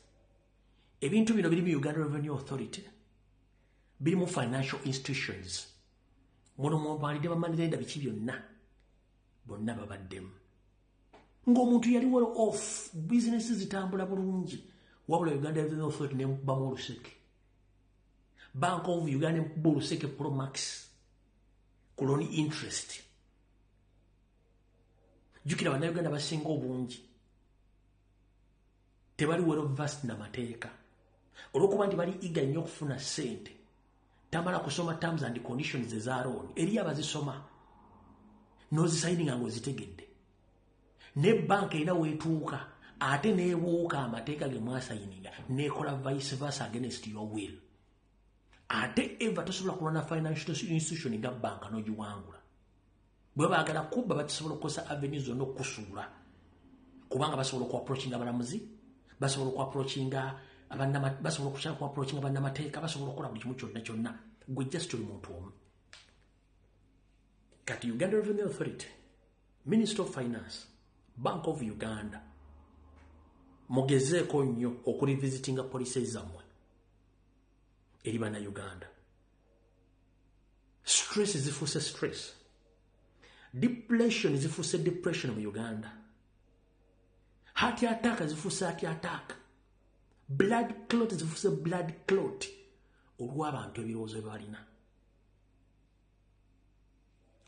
[SPEAKER 1] ebintu bino biri mu Uganda Revenue Authority, biri mu financial institutions. Muno mubalidde bamanirenda biki byonna, bonna babaddemu. Ng'omuntu yali well off, business zitambula bulungi, wabula Uganda Revenue Authority ne bamu oluseke. Bank of Uganda ne oluseke Pro Max, kuloni interest. Jukira bannayuganda basinga obungi tebali well versed na mateeka olwokuba nti bali eager nnyo okufuna ssente. Tamala kusoma terms and conditions eza loan eri abazisoma n'ozisayininga ng'ozitegedde. Ne bank erina weetuuka ate neebuuka amateeka ge mwasayininga neekola vice versa against your will. Ate eva tosobola kulwana financial institution nga banka n'ogiwangula. Bwe baagala kubba basobola okukosa avenues zonna okukusuula kubanga basobola okuapproachinga abalamuzi, basobola okuapproachinga bannamateeka, basobola okukola buli kimu kyonna gwe just oli muntu omu. Kati Uganda Revenue Authority, Minister of Finance, Bank of Uganda mugezeeko nnyo okurivisitinga policies zammwe eri bannayuganda. Stress zifuuse stress. Depression zifuuse depression mu Uganda. Heart attack zifuuse heart attack. Blood clot zifuuse blood clot. Olw'abantu ebirowoozo bye balina.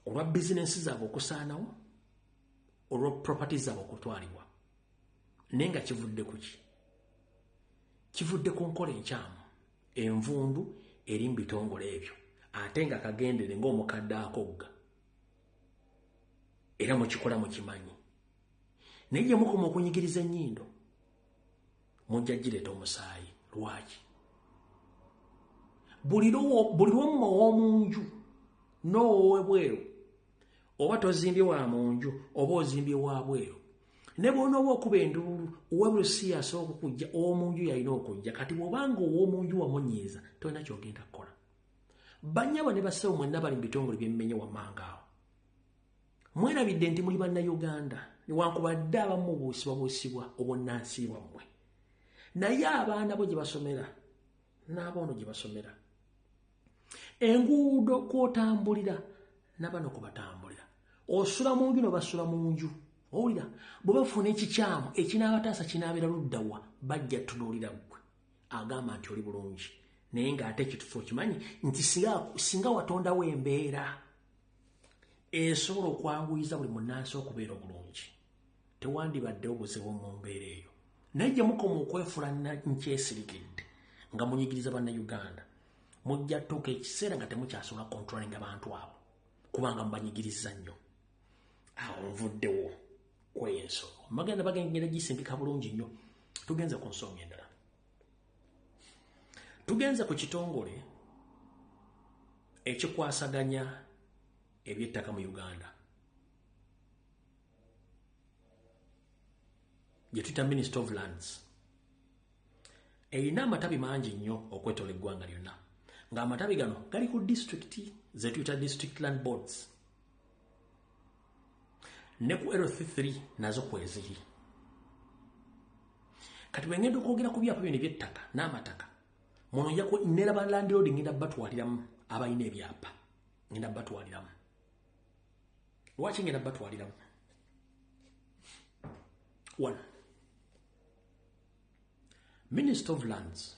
[SPEAKER 1] Olwa business zaabwe okusaanawo, olwa properties zaabwe okutwalibwa. Naye nga kivudde ku ki? kivudde ku nkola enkyamu envundu eri mu bitongole ebyo ate nga kagendere ng'omukadde akogga era mukikola mukimanyi naye gye mukoma okunyigiriza ennyindo mujja gireeta omusaayi lwaki buli lwomma ow'omunju n'ow'ebweru oba tozimbye wa munju oba ozimbye wa bweru ne bw'onooba okuba enduulu ow'ebweru si yasooka okujja ow'omunju yalina okujja kati bw'obanga ow'omunju wamunyiiza tolina kyogenda kukola bannyabo ne bassebo mwenna bali mu bitongole byemmenye wammanga awo mwerabidde nti muli bannayuganda newankubadde abamu buusibwa obunnansi bwammwe naye abaana bo gye basomera n'aboono gye basomera enguudo kw'otambulira n'abano kubatambulira osula mu nju n'obasula mu nju owulira bwe bafuna ekikyamu ekinaabataasa kinaabeera luddawa bajja tunuulira ggwe agamba nti oli bulungi naye ng'ate ekitufu okimanyi nti singa watondawo embeera esobola okwanguyiza buli munnansi okubeera obulungi tewandibaddewo buzibu mu mbeera eyo naye gye mukoma okwefuula nkyesirikidde nga munyigiriza bannayuganda mujja tuuka ekiseera nga temukyasobola kontrolinga bantu abo kubanga mubanyigiriza nnyo awo nvuddewo kweyensolo magenda bagenda gisimbika bulungi nnyo tugenze ku nsonga endala tugenze ku kitongole ekikwasaganya ebyettaka mu Uganda gye tuyita Minister of Lands erina amatabi mangi nnyo okwetola eggwanga lyonna ng'amatabi gano gali ku disitulikiti ze tuyita district land boards ne ku LC3 nazo kweziri kati bwengenda okwogera ku byapa bino ebyettaka n'amataka muno neraba landlord ngenda batwaliramu abalina ebyapa ngenda batwaliramu lwaki ngenda batwaliramu one Minister of Lands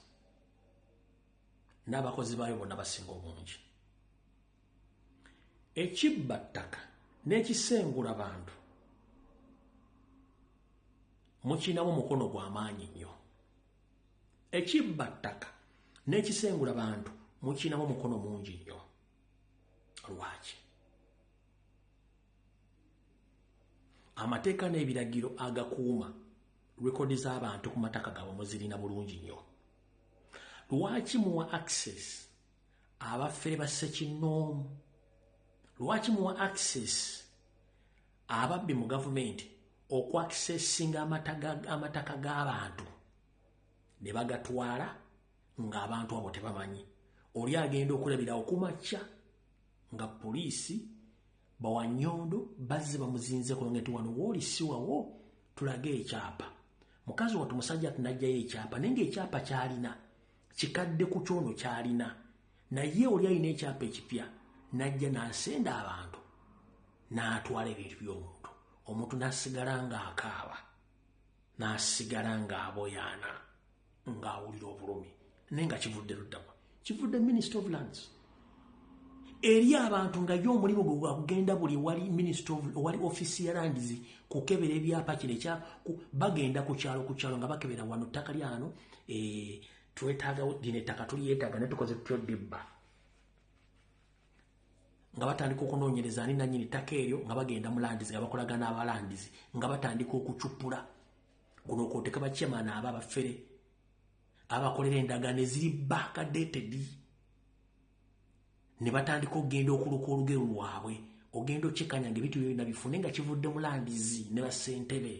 [SPEAKER 1] n'abakozi baayo bonna basinga obungi ekibba ttaka n'ekisengula bantu mukinamu mukono gw'amaanyi nnyo ekibba ttaka n'ekisengula bantu mukinamu mukono mungi nnyo lwaki amateeka n'ebiragiro agakuuma rekodi z'abantu ku mataka gaabwe muzirina bulungi nnyo lwaki muwa access abafere ba ssekinnoomu lwaki muwa access ababbi mu gavumenti okwaccessinga amataka g'abantu ne bagatwala ng'abantu abo tebamanyi oli agenda okulabirawo kumakya nga poliisi bawanyondo bazze bamuzinze kulongeti wano wooli si wawo tulage ekyapa mukazi wattu musajja tunajjayo ekyapa naye ng'ekyapa kyalina kikadde ku kyono kyalina naye oli alina ekyapa ekipya najja n'asenda abantu n'atwala ebintu by'omuntu omuntu n'asigala ng'akaaba n'asigala ng'aboyaana ng'awulira obulumi naye nga kivudde luddawa kivudde Minister of Lands eri abantu nga yo omulimu gwe gwakugenda buli wali ofisi ya lands kukebera ebyapa kino bagenda ku kyalo nga bakebera wano ttaka lyano twetaaga lino ettaka tulyetaaga ne tukoze tutyo dibba nga batandika okunoonyereza ani nannyini ttaka eryo nga bagenda mu landizi nga bakolagana abalandizi nga batandika okucupula guno okwoteka bakyemaana aba abafere abakolera endagaano eziri backdated ne batandika okugenda okuluka olugero lwabwe ogenda okyekanya ngaebintu byonna bifune nga kivudde mu landizi ne bassentebe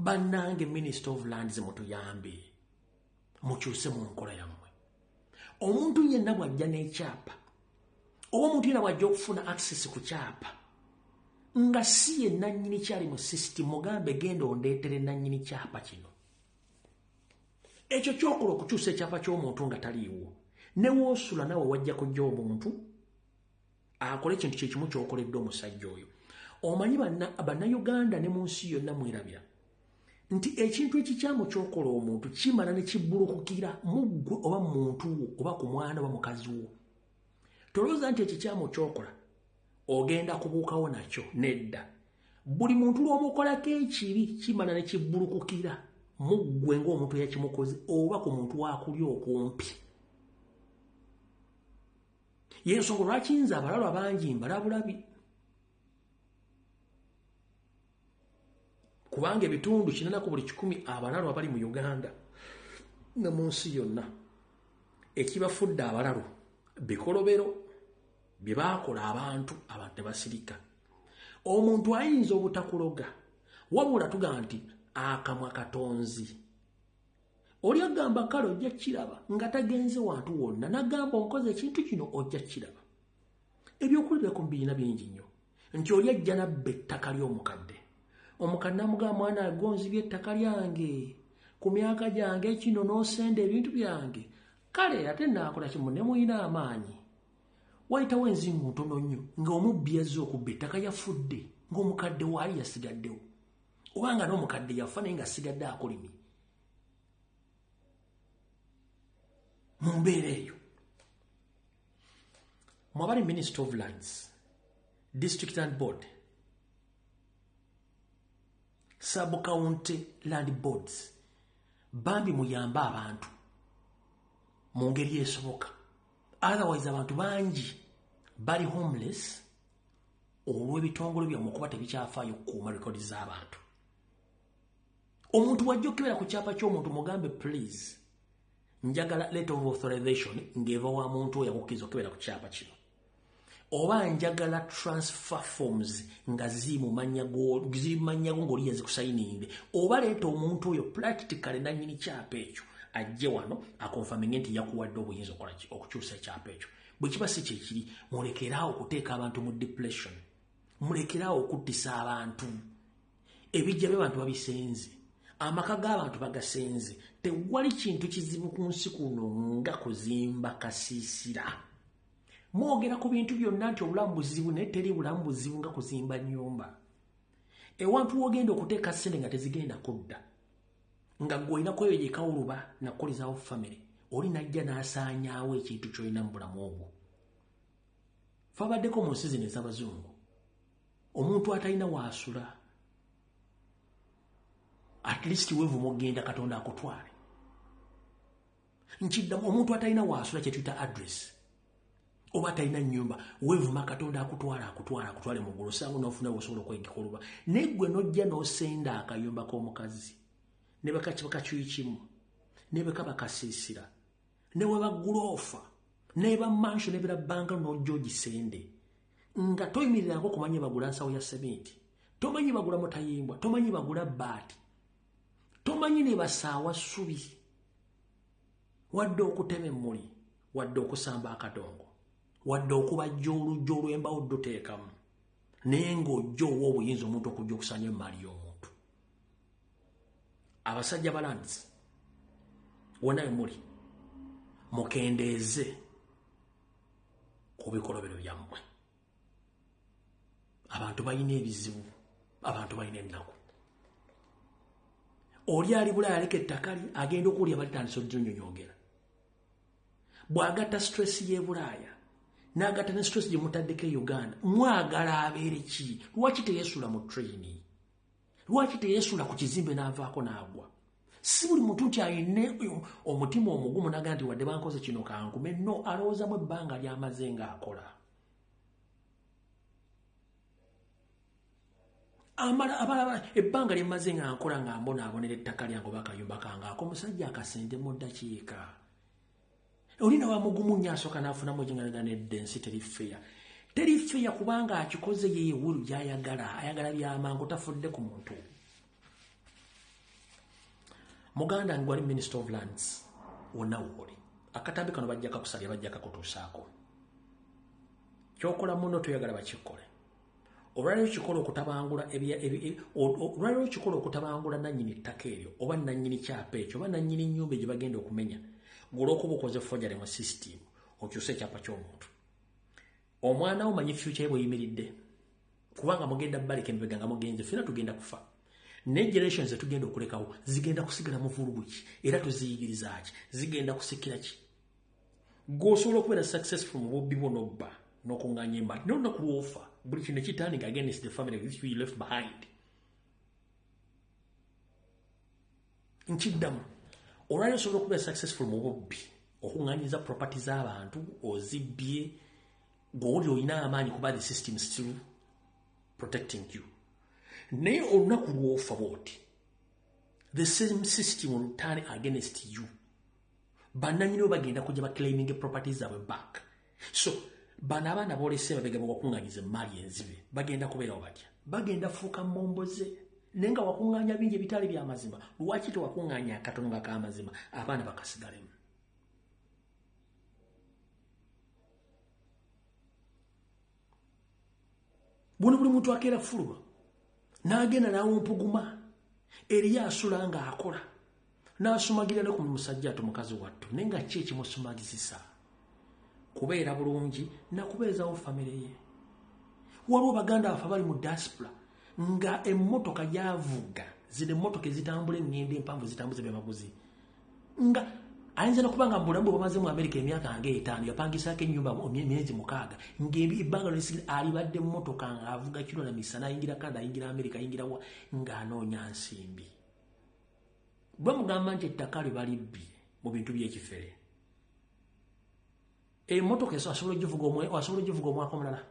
[SPEAKER 1] bannange Minister of Lands mutuyambe mukyuse mu nkola yammwe omuntu yenna bw'ajja n'ekyapa oba omuntu yenna bw'ajja okufuna access ku kyapa nga si ye nannyini kyali mu system mugambe genda ondeetere nannyini kyapa kino ekyo kyokola okukyusa ekyapa ky'omuntu nga taliiwo ne woosula nawe wajja kujja omuntu akole ekintu kyekimu kyokoledde omusajja oyo omanyi bannayuganda ne mu nsi yonna mwerabira nti ekintu ekikyamu kyokola omuntu kimala ne kibbulukukira muggwe oba muntu wo oba ku mwana oba mukazi wo tolowooza nti ekikyamu kyokola ogenda kubuukawo nakyo nedda buli muntu lw'omukolako ekibi kimala ne kibbulukukira muggwe ng'omuntu yakimukoze oba ku muntu wakuli okumpi. Yensonga lwaki nze abalalwa bangi mbalabulabi. Kubanga ebitundu 40 abalalwa abali mu Uganda ne mu nsi yonna ekibafudde abalalu bikolobero bye baakola abantu ne basirika. Omuntu ayinza obutakuloga wabula tuga nti akamwa katonzi. Oli agamba kale ojja kiraba nga tagenze wantu wonna nagamba onkoze ekintu kino ojja kiraba. Ebyokulira ku mbiina bingi nnyo nti oli ajja nabba ettaka ly'omukadde. Omukadde namugamba mwana gonzibye ettaka lyange ku myaka gyange kino n'osenda ebintu byange. Kale ate naakola kimu ne muyina amaanyi. Wayitawo enzingu ntono nnyo ng'omubbi yazze okubba ettaka yafudde ng'omukadde waali yasigaddewo. Obanga n'omukadde yafa naye nga asigadde akolimi. Mu mbeera eyo mwabali Minister of Lands, District Land Board, Sub-County Land Boards, bambi muyambe abantu mu ngeri esoboka. Otherwise abantu bangi bali homeless olw'ebitongole byammwe kuba tebikyafaayo okukuuma rekodi z'abantu. Omuntu wajja okebera ku kyapa ky'omuntu mugambe please njagala letter of authorization ng'eva wa muntu oyo akukkiriza okebera ku kyapa kino. Oba njagala transfer forms nga ziri mu mannya go ng'oli yazikusayininze. Oba leeta omuntu oyo practically nannyini kyapa ekyo ajje wano akonfaminge nti yakuwadde obuyinza okukyusa ekyapa ekyo. Bwe kiba si kyekiri mulekeraawo okuteeka abantu mu depression. Mulekeraawo okuttisa abantu. Ebijja by'abantu babisenze. Amaka g'abantu bagasenze. Tewali kintu kizibu ku nsi kuno nga kuzimba kasiisira. Mwogera ku bintu byonna nti obulamu buzibu naye teri bulamu buzibu nga kuzimba nnyumba. Ewantu wogenda okuteeka ssente nga tezigenda kudda. Nga gw'olinako eyo gyekawuluba nakukolezaawo family. Oli najja n'asaanyaawo ekintu ky'olina mu bulamu obwo. Fabaddeko mu nsi zino ez'abazungu. Omuntu atalina waasula. At least weevuma ogenda Katonda akutwale. Nkiddamu omuntu atalina waasula kye tuyita address. Oba atalina nnyumba weevuma Katonda akutwale mu ggulu sangu n'ofuna osobola okwegikoluba. Naye ggwe n'ojja n'osenda akayumba k'omukazi. Ne bakakiyi kimu. Ne beka bakasiisira. Ne we baguloofa. Ne bammanso ne bera banka n'ojja ogisende. Nga toyimirirako kumanya bagula nsawo ya sementi. Tomanyi bagula mutayimbwa. Tomanyi bagula bbaati. Tomanyi ne basaawa ssubi. Wadde okutema emmuli. Wadde okusamba akadongo. Wadde okubajja olujja olw'embawo ddoteekamu. Naye ng'ojja owa obuyinza omuntu okujja okusaanya emaali y'omuntu. Abasajja balanzi wonna muli mukendeeze ku bikolobero byammwe. Abantu balina ebizibu, abantu balina ennaku. Oli ali Bulaaya aleka ettaka lye agenda okuwulya balitandisa oddonyonyongera. Bw'agatta stress y'e Bulaaya n'agatta ne stress gye mutaddeko e Uganda, mwagala abeere ki? Lwaki teyeesula mu traini? Lwaki teyeesula ku kizimbe n'avaako n'agwa? Si buli muntu nti ayine omutima omugumu n'agamba nti wadde bankoze kino kankume. No, alowoozamu ebbanga ly'amaze ng'akola. Abalaba ebbanga lye mmaze nga nkola nga mbonaabonera ettaka lyange oba akayumba kange ako omusajja akasente mu ddakiika. Olina wa mugumu nnyo asooka n'afunamu gyenganaga nedda ensi teri feya. Teri feya kubanga akikoze ye wulu gy'ayagala. Ayagala by'amangu tafudde ku muntu. Muganda ngwali Minister of Lands wonna woli. Akatambi kano bajja kakusalya bajja kakutuusaako. Kyokola muno toyagala bakikole. Olwaliro kikola okutabangula olwaliro kikola okutabangula nannyini ettaka eryo oba nannyini kyapa ekyo oba nannyini nnyumba gye bagenda okumenya ng'olwokuba okoze forgery mu system okyusa ekyapa ky'omuntu. Omwana wo manyi future ye bw'eyimiridde kubanga mugenda baleka emibega nga mugenze ffena tugenda kufa. Ne generations zetugenda okulekawo zigenda kusigala mu vulugu ki era tuziyigiriza ki zigenda kusikira ki. Gw'osobola okubeera successful mu bubbi bwo n'obba n'okuŋŋaanya embali n'olunaku lw'ofa buli kintu ekitandika against the family which you left behind. nkiddamu olwali osobola okuba successful mu bubbi okuŋŋanyiza property z'abantu ozibbye ng'oli olina amaanyi kuba the system still protecting you naye olunaku lw'ofa bw'oti the same system will turn against you bannanyiniwo bagenda kujja baclaiming properties zaabwe back so bano abaana boolese babegaba wakuŋŋanyiza emaali enzibe bagenda kubeerawo batya bagenda fuuka momboze naye nga wakuŋŋaanya bingi ebitaali by'amazima lwaki tewakuŋŋaanya akatono nga k'amazima abaana bakasigalemu buno buli muntu akeera fuluba n'agenda n'awompuguma eriyo asula ng'akola n'asumagira ne ku musajja ate mukazi wattu naye nga ki ekimusumagizisa kubeera bulungi nakubeezawo famire ye waliwo baganda bafe bali mu diaspora nga emmotoka gyavuga zino emmotoka ezitambula eŋŋendo empanvu zitambuza byamaguzi nga ayinza nokuba nga mubulamu bwe bamaze mu Amerika emyaka nga 5 yapangisaako ennyumba emyezi 6 ng'ebbanga lyonsigi alibadde emmotoka ng'avuga kiro na misana ayingira Canada ayingira Amerika ayingira wa ng'anoonya nsimbi bamugamba nti ettaka lye balibbye mu bintu by'ekifere emmotoka eso asobola ogivuga omwaka omulala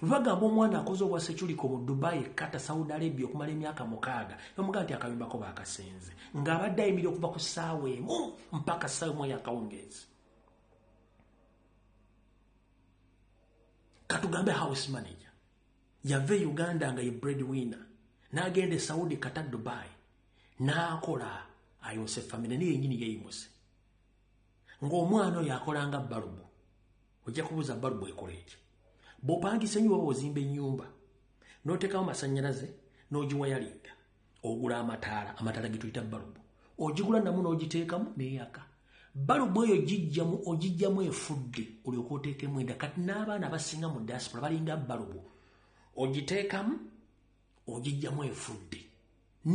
[SPEAKER 1] bagamba omwana akoze obwa seculiko mu Dubai Qatar Saudi Arabia okumala emyaka 6 bamugamba nti akayumbako baakasenze ng'abadde ayimirira okuva ku ssaawa emu mpaka ssaawa emu ey'akawungeezi katugambe house manager yava e Uganda nga ye breadwinner n'agenda e Saudi Qatar Dubai n'akola ayose famine niye yennyini yeyimuse ng'omwana oyo akolanga balubu ojja kubuuza balubu ekola eki bw'opangisa ennyumba oba ozimba ennyumba n'oteekawo masannyalaze n'ogiwayalinga ogula amataala ge tuyita balubu ogigula namu n'ogiteekamu n'eyaka balubu eyo ogijjamu efudde olyoka oteekemu enda kati n'abaana abasinga mu diaspora balinga balubu ogiteekamu ogijjamu efudde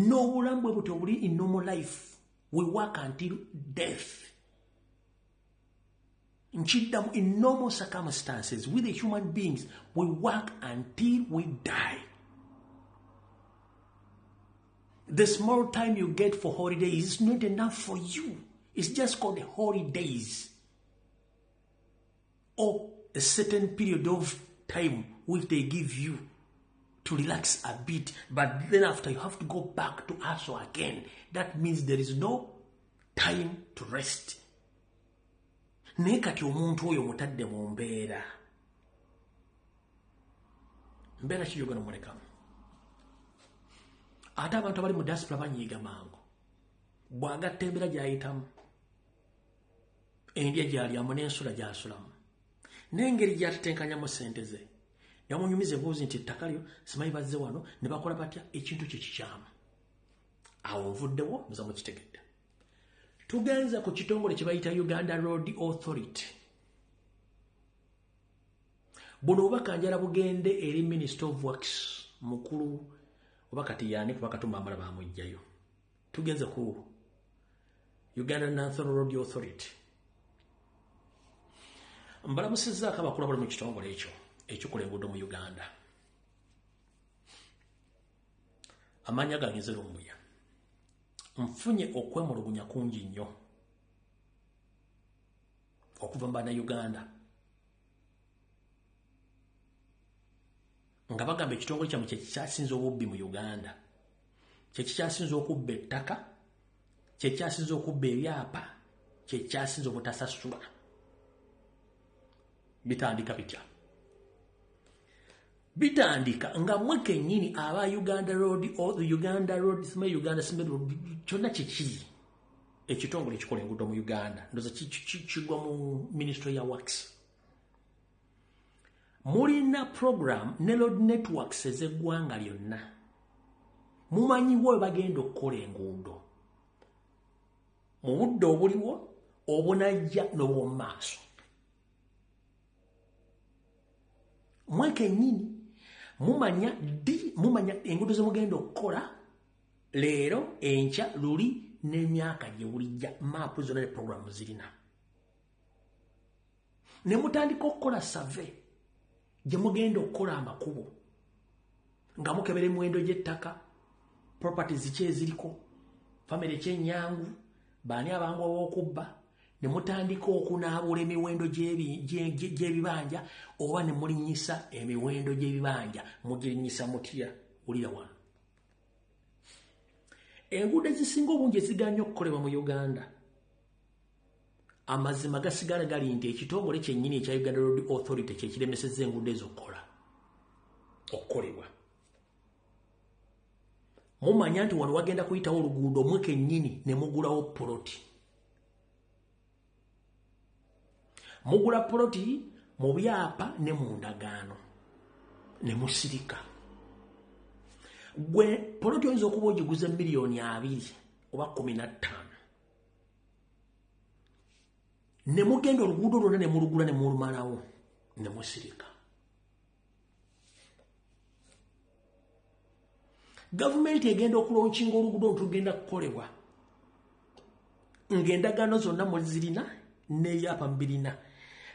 [SPEAKER 1] n'obulamu bwe buti obuli in normal life we work until death nkiddamu in normal circumstances with the human beings we work until we die the small time you get for holidays is not enough for you it's just called holidays or a certain period of time which they give you to relax a bit but then after you have to go back to hustle again that means there is no time to rest naye kati omuntu oyo mutadde mu mbeera kiyogano mulekamu ate abantu abali mu diaspora banyiiga mangu bw'agatta embeera gy'ayitamu endya gy'alyamu n'ensula gy'asulamu n'engeri gy'atatenkanyamu ssente ze yamunyumiza ebuuzi nti ettaka lyo simanyi bazze wano ne bakola batya ekintu kye kikyamu awo nvuddewo muza mukitegedde tugenza ku kitongole kye bayita Uganda Road Authority buno obakanjala bugende eri Minister of Works mukulu oba kati yaani kuba katumba bamujjayo tugenze ku Uganda National Road Authority mbalamusizzaako abakulu abali mu kitongole ekyo ekikola enguudo mu Uganda amaanyi gange nze Lumbuya nfunye okwemulugunya kungi nnyo okuva mu Bannayuganda nga bagamba ekitongole kyamu kyekikyasinze obubbi mu Uganda kyekikyasinze okubba ettaka kyekikyasinze okubba ebyapa kyekikyasinze obutasasula bitandika bitya bitandika nga mwe kennyini aba Uganda Road or Uganda Road sima Uganda sima kyonna kiki ekitongole ekikola enguudo mu Uganda ndoza kigwa mu Ministry ya Works mulina program ne road networks ez'eggwanga lyonna mumanyiwo bagenda okukola enguudo mu budde obuliwo obunajja n'obw'omu maaso mwe kennyini mumanya enguudo ze mugenda okukola leero enkya luli n'emyaka gye bulijja maapu zonna ne programu zirina ne mutandika okukola survey gye mugenda okukola amakubo nga mukebera emiwendo gy'ettaka properties ki eziriko family ekyenyangu baani abangu ow'okubba ne mutandika okunaabula emiwendo gy'ebibanja oba ne mulinnyisa emiwendo gy'ebibanja mugirinnyisa mutya wulira wano enguudo ezisinga obungi eziganya okukolebwa mu Uganda amazima gasigala gali nti ekitongole kyennyini ekya Uganda Road Authority kyekiremesezza enguudo ezo okukolebwa mumanya nti wano wagenda kuyitawo oluguudo mwe kennyini ne mugulawo poloti mugula poloti mu byapa ne mu ndagaano ne musirika gwe poloti oyinza okuba ogiguza $2 oba 15 ne mugenda oluguudo lwonna ne mulugula ne mulumalawo ne musirika gavumenti egenda okulonkinga oluguudo ntugenda kukolebwa ng'endagaano zonna muzirina n'ebyapa mbirina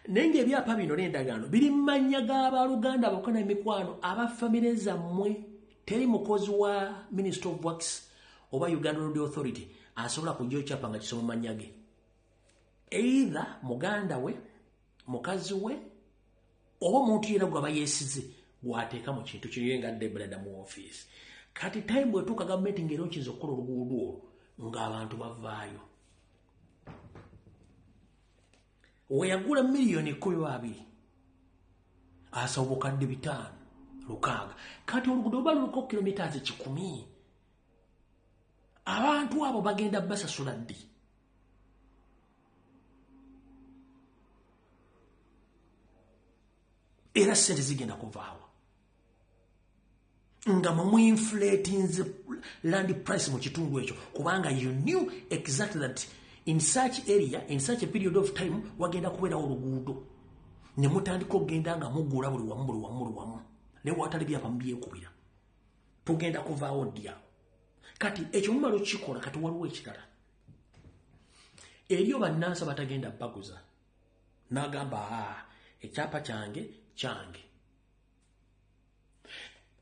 [SPEAKER 1] naye ng'ebyapa bino n'endagaano biri mu mannya g'abaluganda bokka n'emikwano aba famire zammwe teri mukozi wa Ministry of Works oba Uganda Road Authority asobola kujja okyapa nga kisoma mannya ge either muganda we mukazi we oba omuntu yena gwaba yeesize gwateeka mu kintu kino nga Debrada mu office kati time bwetuuka gavumenti ng'era okiza okukola oluguudo olwo ng'abantu bavaayo weyagula $1,200,000 asaba obukadde 5,600 kati oluguudo luba luliko kilometers 1,000 abantu abo bagenda basasula ddi era sente zigenda kuvaawa nga mumuinflatinze land price mu kitundu ekyo kubanga you knew exactly that in such area in such a period of time wagenda kubeerawo oluguudo ne mutandika okugenda nga mugula buli wamu naye watali byapa mubyekubira tugenda kuvaawo dya kati ekyo mumala okukikola kati waliwo ekirala eriyo bannansi batagenda baguza n'agamba ekyapa kyange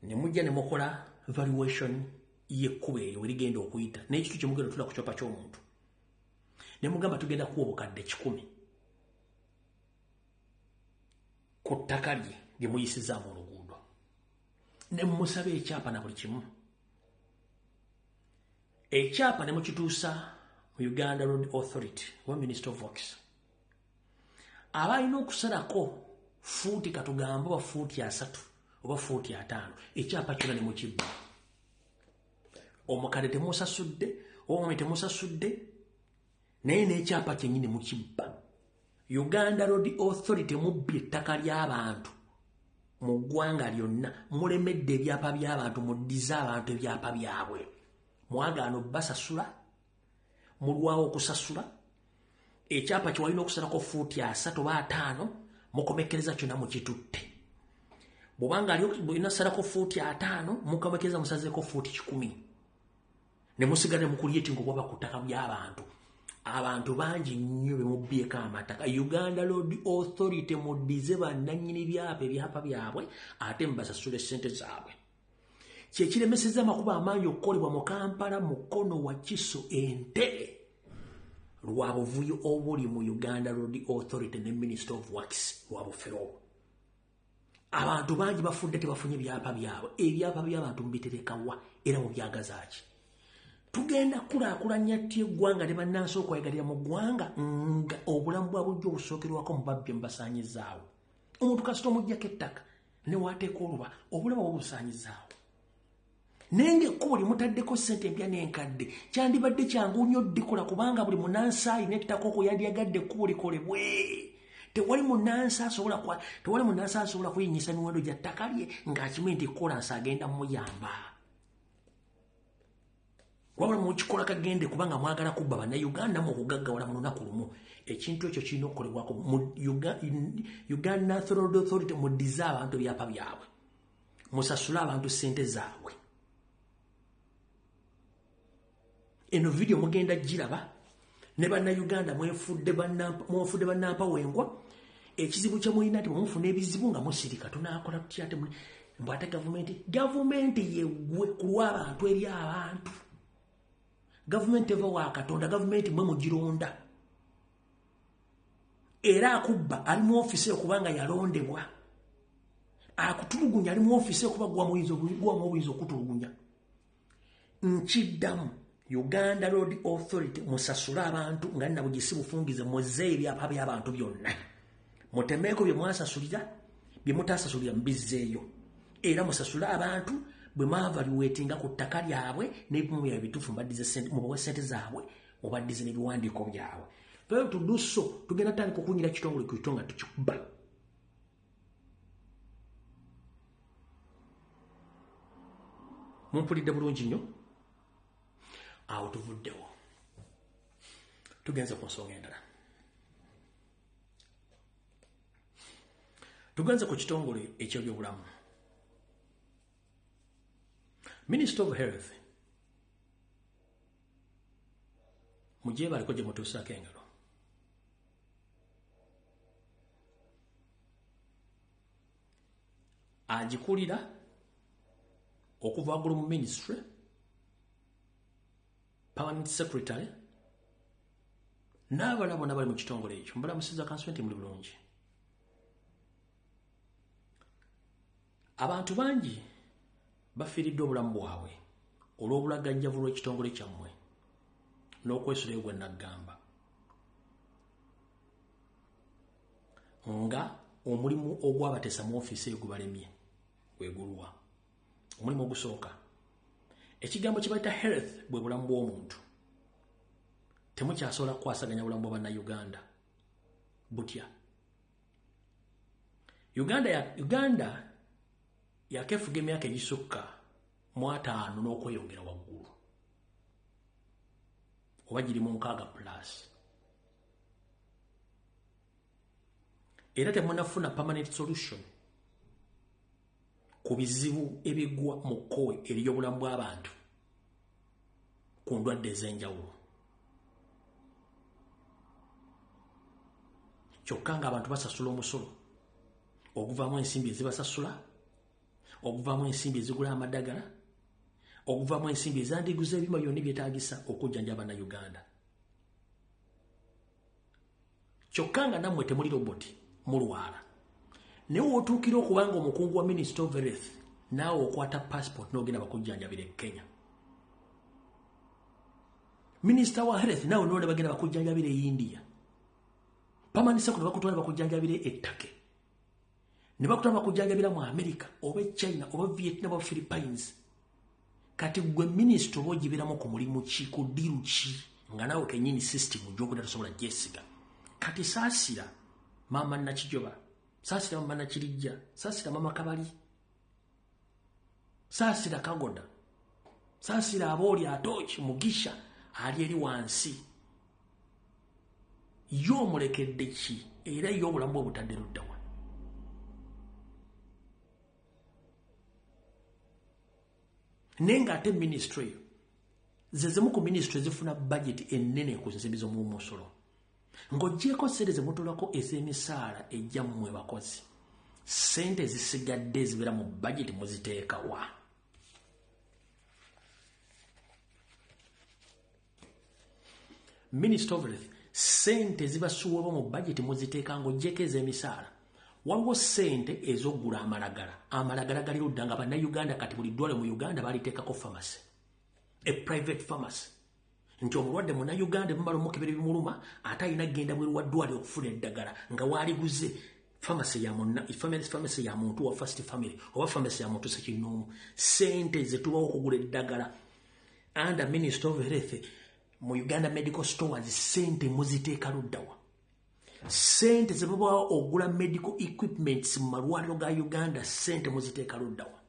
[SPEAKER 1] ne mujja ne mukola valuation y'ekkubo eryo werigenda okuyita n'ekitu kye mugenda otula ku kyapa ky'omuntu ne mugamba tugenda kuwa obukadde 10 ku ttaka lye lye muyisizaamu oluguudo ne mumusaba ekyapa na buli kimu ekyapa ne mukituusa mu Uganda Road Authority wa Minister of Works aba alina okusalako fuuti katugamba oba fuuti 3 oba fuuti 5 ekyapa kyonna ne mukibba omukadde temusasudde omwe temusasudde naye n'ekyapa kyennyini mukibba Uganda Road Authority mubbye ettaka ly'abantu mu ggwanga lyonna mulemedde ebyapa by'abantu muddize abantu ebyapa byabwe mwagaana basasula mulwawo okusasula ekyapa kye walina okusalako fuuti 3 oba 5 mukomekereza kyonna mukitutte bw'obanga olina salako fuuti 5 mukomekereza musazeeko fuuti 10 ne musigala ne mukulyeti ng'obwaba ku ttaka by'abantu abantu bangi nnyo be mubbyeko amataka Uganda Road Authority muddize bannannyini ebyapa byabwe ate mbasasula essente zaabwe kyekiremeseza amakubo amangi okukolebwa mu Kampala Mukono Wakiso Entebbe lwa buvuyo obuli mu Uganda Road Authority ne Minister of Works lwa bufero abantu bangi bafudde tebafunye byapa byabwe ebyapa by'abantu mbitereka wa era mu byagazaaki tugenda kulaakulanya ttya eggwanga ne bannansi okwegalira mu ggwanga nga obulamu bwa bujja obusookerwako mu babbi mubasaanyizaawo omuntu kasita omuggyako ettaka ne waateeka oluba obulamu obubusaanyizaawo naye ng'ekkubo limutaddeko ssente empya n'enkadde kyandibadde kyangu nnyo ddikola kubanga buli munnansi alina ettaka okwo yandiyagadde ekkubo likolebwe tewali munnansi asobola kuyinyisa miwendo gya ttaka lye ng'akimanyi nti kolansi agenda muyamba wabula mukikola kagende kubanga mwagala kubba bannayuganda mu okugaggawala mu lunaku lumu ekintu ekyo kirina okukolebwako mu Uganda Road Authority muddize abantu ebyapa byabwe musasule abantu ssente zaabwe eno video mugenda giraba ne bannayuganda mwefudde bannampawengwa ekizibu kye mulina nti bwemufuna ebizibu nga musirika tunaakola tutya ate mbwate gavumenti yegwe kulwa abantu eri abantu gavumenti eva wa Katonda gavumenti mwe mugironda era akubba ali mu ofisi okubanga yalondebwa akutulugunya ali mu ofisi okuba gwa muyinza okutulugunya nkiddamu Uganda Road Authority musasula abantu nga nabo gisibufungize muze ebyapa by'abantu byonna mutemeeko bye mwasasulira bye mutasasulira mbizzeeyo era musasula abantu bwe mavaluatinga ku ttaka lyabwe n'ebimu bya bituufu mubawe ssente zaabwe obaddize n'ebiwandiiko byabwe fail to do so tugenda tandika okunyira kitongole ku kitonga tukikuba mumpulidde bulungi nnyo awo tuvuddewo tugenze ku nsonga endala tugenze ku kitongole eky'ebyobulamu Minister of Health mujye baliko gye mutuusaako engalo agikulira okuva waggulu mu ministry permanent secretary n'abalala bonna bali mu kitongole ekyo mbalamusiza kanswenti muli bulungi abantu bangi bafiiridde obulamu bwabwe olw'obulagajjavu lw'ekitongole kyammwe n'okwesulayo gwe naggamba nga omulimu ogwabateesa mu ofiisi eyo gubalemye gwegulwa omulimu ogusooka ekigambo kye bayita health bwe bulamu bw'omuntu temukyasobola kukwasaganya bulamu bw'abannayuganda butya Uganda yakefuga emyaka egisukka mu 5 n'okweyongera waggulu oba giri mu 6+ era temunafuna permanent solution ku bizibu ebigwa mu kkowe ery'obulamu bw'abantu ku ndwadde ez'enjawulo kyokka ng'abantu basasula omusolo oguvaamu ensimbi ezibasasula oguvaamu ensimbi ezigula amadagala oguvaamu ensimbi ezandiguza ebima byonna byetaagisa okujjanja bannayuganda kyokka nga nammwe temuli roboti mulwala naye wootuukira okubanga omukungu wa Minister of Health naawe okwata passport n'ogenda bakujjanjabira e Kenya Minister wa Health naawe noone bagenda bakujjanjabira e India pamanisa kuno bakutwala bakujjanjabira e Turkey ne bakutwala bakujjanjabira mu America oba China oba Vietnam oba Philippines kati gwe minister oba ogibiramu ku mulimu ki ku ddiru ki nga naawe kennyini system gy'ogenda tosobola gyesiga kati saasira maama Nakijoba saasira mama Nakirijja saasira mama Kabali saasira Kagoda saasira abooli Atooki Mugisha ali eri wansi y'omulekedde ki era y'obulamu obutadde luddawa naye ng'ate ministry zezemu ku ministry ezifuna budget ennene ku nsimbi z'omusolo ng'oggyeko ssente ze mutolako ez'emisaala ejja mmwe bakozi ssente zisigadde ezibeera mu budget muziteeka wa Minister of Health ssente zibasuubwa mu budget muziteeka ng'oggyeko ez'emisaala waliwo ssente ez'oggula amalagala gali ludda nga bannayuganda kati buli ddwale mu Uganda baliteekako pharmacy a private pharmacy nti omulwadde munnayuganda bamala omukebera ebimuluma ate alina genda bweru wa ddwale okufuna eddagala nga waaliguze pharmacy ya muntu wa first family oba pharmacy ya muntu sekinnoomu ssente zetubawo okugula eddagala under Minister of Health mu Uganda medical stores ssente muziteeka luddawa ssente ze babawa ogula medical equipments mu malwaliro ga Uganda ssente muziteeka luddawa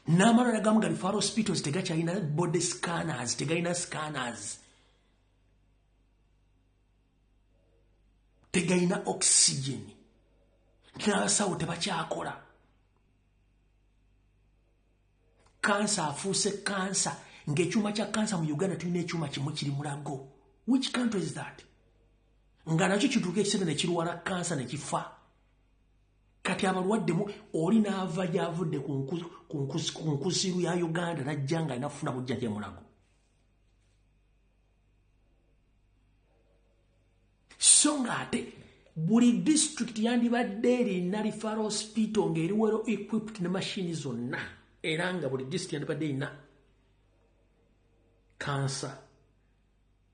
[SPEAKER 1] n'amalwaliro agamu gali referral hospitals tegakyalina body scanners tegalina scanners tegalina oxygen n'abasawo tebakyakola kansa afuuse kansa ng'ekyuma kya kansa mu Uganda tulina ekyuma kimu kiri mulago which country is that nga nakyo kituuka ekiseera ne kirwala kansa ne kifa. Kati abalwaddemu oli n'ava gy'avudde ku nkusiru ya Uganda n'ajja nga nafuna bujjanjabi mulago. So ng'ate buli district yandibadde erina referral hospital ng'eri well equipped ne machine zonna era nga buli district yandibadde erina cancer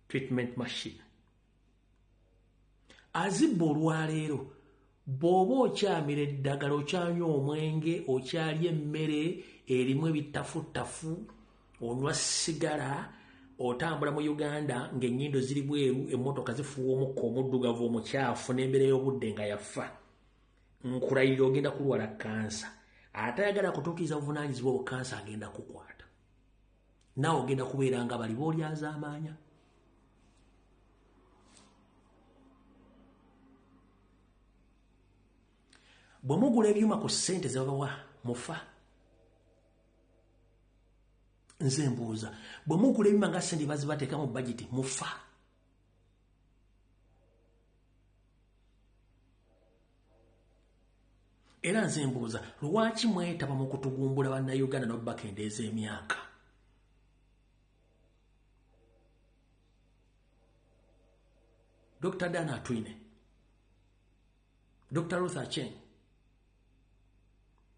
[SPEAKER 1] treatment machine. Azibba olwaleero bw'oba okyamira eddagala okyanywa omwenge okyalya emmere erimu ebitafuttafu onywa sigala otambula mu Uganda ng'ennyindo ziri bweru emmotoka zifuwa omukka omuddugavu omukyafu n'embeera y'obudde nga yafa nkulayirira ogenda kulwala kansa. Atayagala kutuukiriza buvunaanyizibwa obwo kansa agenda kukwata naawe ogenda kubeera nga bali b'olyazaamaanya. Bwe mugula ebyuma ku ssente ze babawa mufa. Nze mbuuza bwe mugula ebyuma nga ssente bazibateeka mu budget mufa. Era nze mbuuza lwaki mwetaba mu kutugumbula bannayuganda n'obakendeeza emyaka? Dr. Dana Atwine, Dr. Ruth Acheng,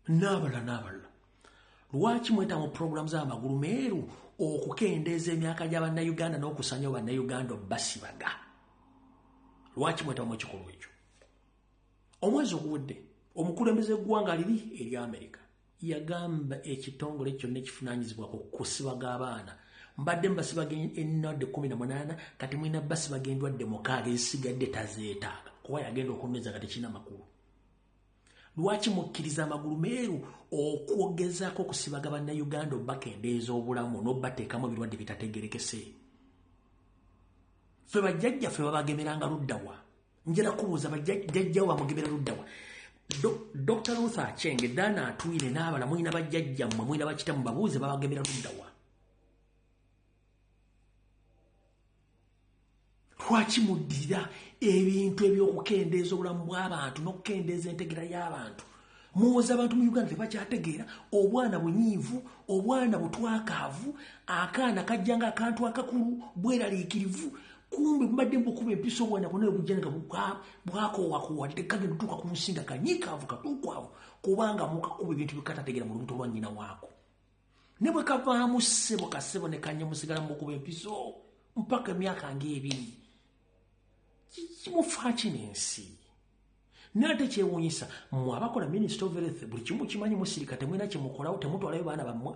[SPEAKER 1] n'abalala lwaki mweta mu program z'amagulu meeru okukendeeza emyaka gy'abannayuganda n'okusanya bannayuganda basibaga? Lwaki mweta mu kikolwa ekyo? Omwezi oguwedde omukulembeze gw'eggwanga liri eri America yagamba ekitongole kyonna ekivunaanyizibwa ku kusibaga abaana mbadde mbasibaga endwadde 18 kati mwina basibaga endwadde 6 ezisigadde tazeetaaga kuba yagenda okunyweza kati kina makulu. Lwaki mukkiriza amagulu meeru okwogezaako okusibaga bannayuganda bakendeeza obulamu n'obateekamu ebirwadde bitategerekese? Ffe bajjajjaffe babagemeranga luddawa? Njera kubuuza bajjajjawo bamugemera luddawa? Dr. Ruth Acheng, Dana Atwine n'abala mwina bajjajjammwe mwina bakitamu babuuze babagemera luddawa? Lwaki muddirira ebintu ebyokukendeeza obulamu bw'abantu n'okukendeeza entegera y'abantu? Muwoza abantu mu Uganda tebakyategeera obwana bunyiivu, obwana butwakaavu, akaana kajjanga akantu akakulu bweraliikirivu, kumbe mbadde mbukuba empiso obwana bwonna bujjanga bwakoowakowa tekagenda tuuka ku nsinga kanyiikaavu katuukwavu kubanga mukakuba ebintu bikatategeera mu lubuto lwa nnyina waako. Ne bwe kavaamu ssebo kasebo ne kanya musigala mukuba empiso mpaka emyaka ng'ebiri. Kimufa kino ensi. Nate kyewuunyisa mmwe abakola Ministry of Health buli kimu kimanyi musirika temwina kyemukolawo temutwalayo baana bammwe.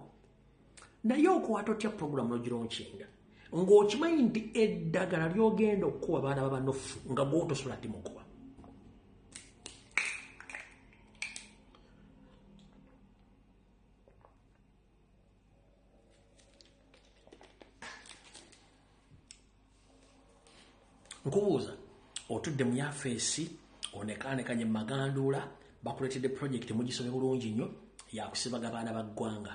[SPEAKER 1] Naye okwata otya puroguramu n'ogironkinga ng'okimanyi nti eddagala ly'ogenda okukuba baana babanofu nga gw'otosobola timukuba. Nkubuuza otudde mu yafeesi onekaanekanye mu maganduula bakuleetedde project mugisome bulungi nnyo yakusibaga baana ba ggwanga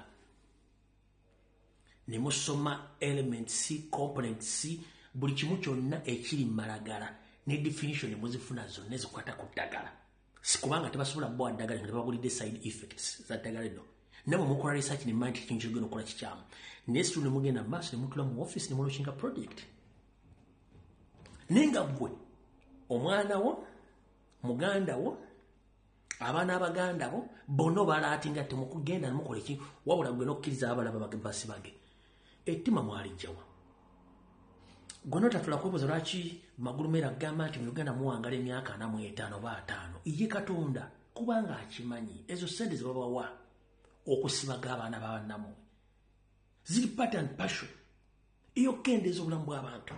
[SPEAKER 1] ne musoma elements components buli kimu kyonna ekiri mu malagala ne definition muzifuna zonna ezikwata ku ddagala sikubanga tebasobola bwa ddagala nga tebabulidde side effects za ddagala lino nabo mukola research ne mind kintu kigenda okukola kikyamu nestu ne mugenda mu maaso ne mutula mu office ne mulookinga project nenga gwe omwana wo muganda wo abaana abaganda bo bono balaatinga temukugenda nemukola ki wabula gwe n'okkiriza abalaba basibage ettima mwalijjawa gono tatula kwebuuza lwaki magulu meera agamba nti mu Uganda muwangala emyaka 45 oba 5 ye Katonda kubanga akimanyi ezo ssente ze babawa okusibaga abaana b'abannamwe ziri part and passion iyo kendeeza obulamu bw'abantu.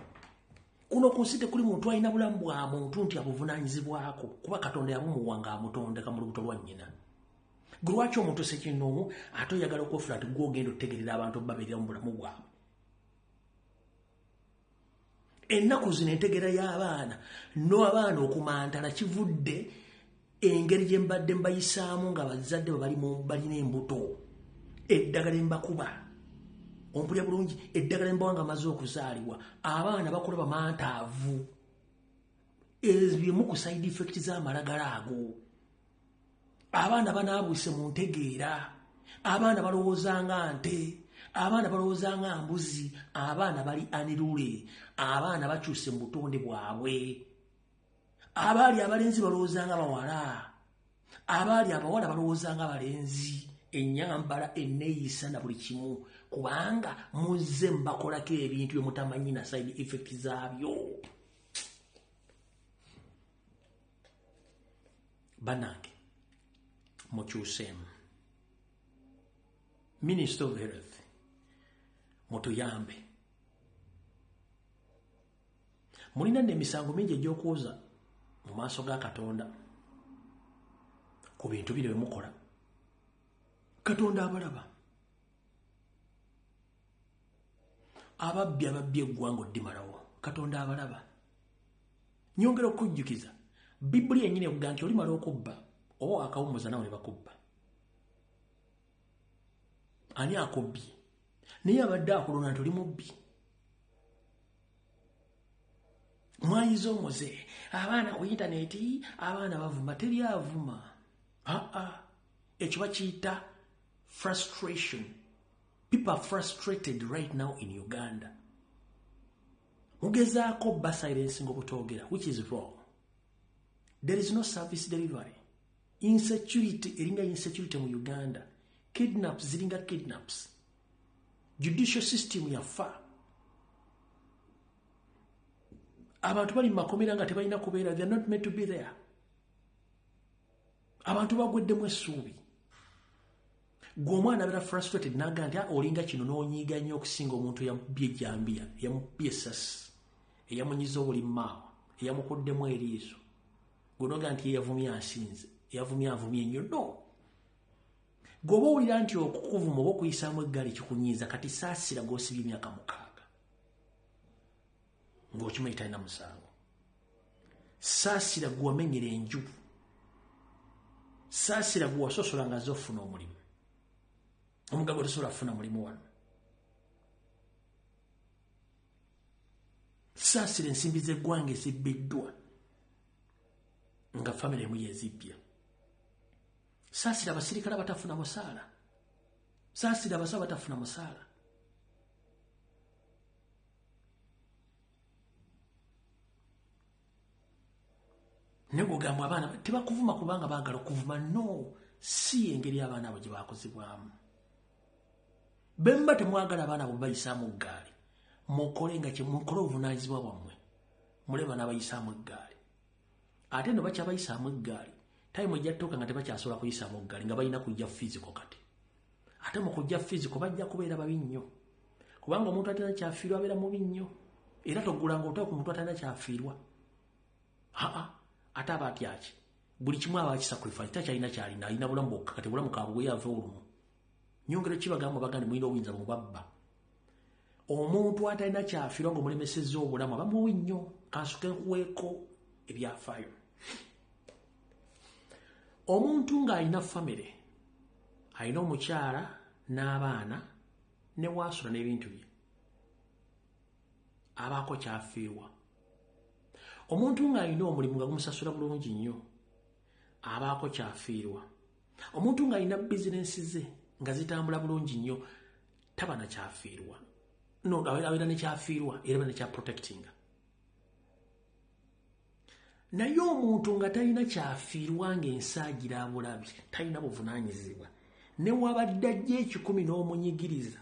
[SPEAKER 1] Kuno kunsite kuli muntu alina bulamu bwa muntu nti abuvunaanyizibwako kuba Katonda yabumuwanga amutondeka mu lubuto lwa nnyina. Gwe lwaki omuntu sekinnoomu ate oyagala okwefuna nti gw'ogenda otegerera abantu babeerera mu bulamu bwabwe? Ennaku zino entegera y'abaana n'abaana okumantala kivudde engeri gye mbadde mbayisaamu nga bazadde balina embuto eddagala embakuba ompulya bulungi eddagala embawanga amaze okuzaalibwa abaana bakola bamantaavu ebimu ku side effect z'amalagala ago. Abaana banaabuse mu ntegeera, abaana balowooza nga nte, abaana balowooza nga mbuzi, abaana bali anirule, abaana bakyuse mu butonde bwabwe, abaali abalenzi balowooza nga bawala, abaali abawala balowooza nga balenzi, ennyambala enneeyisa na buli kimu, kubanga muzze mbakolako ebintu bye mutamanyi na side effect zaabyo. Banange mukyuseemu. Minister of Health mutuyambe. Mulina n'emisango mingi egy'okuwoza mu maaso ga Katonda ku bintu bino bye mukola. Katonda abalaba. Ababbi eggwanga oddimalawo. Katonda abalaba. Nyongera okujjukiza. Bibuli yennyini ekugamba nti olimala okubba oba akawummuza nawe ne bakubba. Ani akubbye? Naye abadde akulona nti oli mubbi. Mwayiza omuze. Abaana ku intaneti, abaana bavuma. Teri avuma. Ekyo bakiyita frustration. People are frustrated right now in Uganda. Mugezaako bba silencing obutogera, which is wrong. There is no service delivery. Insecurity, eringa insecurity mu Uganda. Kidnaps, ziringa kidnaps. Judicial system yafa. Abantu bali makomera nga tebalina kubeera, they are not meant to be there. Abantu bagweddemu essuubi. Gwe omwana abeera frustrated n'agamba nti olinga kino n'onyiiga nnyo okusinga omuntu eyamubbye ejjambiya, eyamubbye essasi, eyamunyiza obulimaawa, eyamukoddemu eriiso. Gwe n'ogamba nti yeyavumye asinze, yavumye avumye nnyo. No. Gwe oba owulira nti okukuvuma oba okuyisaamu eggaali kikunyiiza, kati saasira gw'osibye emyaka 6. Ng'okimanyi talina musango. Saasira gwe wamenyera enju. Saasira gwe wasosola nga azze ofuna omulimu. Omugago tosobola kufuna mulimu wano. Saasira ensimbi z'eggwanga ezibbiddwa nga famire emu yezibbya. Saasira abasirikale abatafuna musaala. Saasira abasawo batafuna musaala. Ne gugamba abaana tebakuvuma kubanga baagala okuvuma. No, si engeri abaana abo gye baakozebwamu. Bemba temwagala abaana abo bayisaamu eggaali. Mukole nga mukole obuvunaanyizibwa bwammwe. Muleba n'abayisaamu eggaali. Ate no bakyabayisaamu eggaali. Time ejja ttoka nga tebakyasobola kuyisaamu eggaali nga balina kujja physical kati. Ate mu kujja physical bajja kubeera babi nnyo. Kubanga omuntu atalina kyafiirwa abeera mubi nnyo. Era toggulanga otya ku muntu atalina kyafiirwa. Ate aba atyaki. Buli kimu aba akisacrifice. Takyalina kyalina. Alina bulamu bwokka kati bulamu kaabwe yava olumu. Nyongera kibagamba bagandi mulina obuyinza lumubabba. Omuntu atalina kyafiirwa ng'omulemesezza obulamu aba mubi nnyo. Kansuke nkuweeko ebyafaayo. Omuntu ng'alina famire, alina omukyala n'abaana ne waasula n'ebintu bye, abaako kyafiirwa. Omuntu ng'alina omulimu nga gumusasula bulungi nnyo, abaako kyafiirwa. Omuntu ng'alina bizinensi ze nga zitambula bulungi nnyo, taba na kyafiirwa. No, abeera ne kyafiirwa era ne kya protectinga. Naye omuntu nga talina kyafiirwa ng'ensaagira abulabi, talina buvunaanyizibwa, ne wabadde ajja 10 n'omunyigiriza,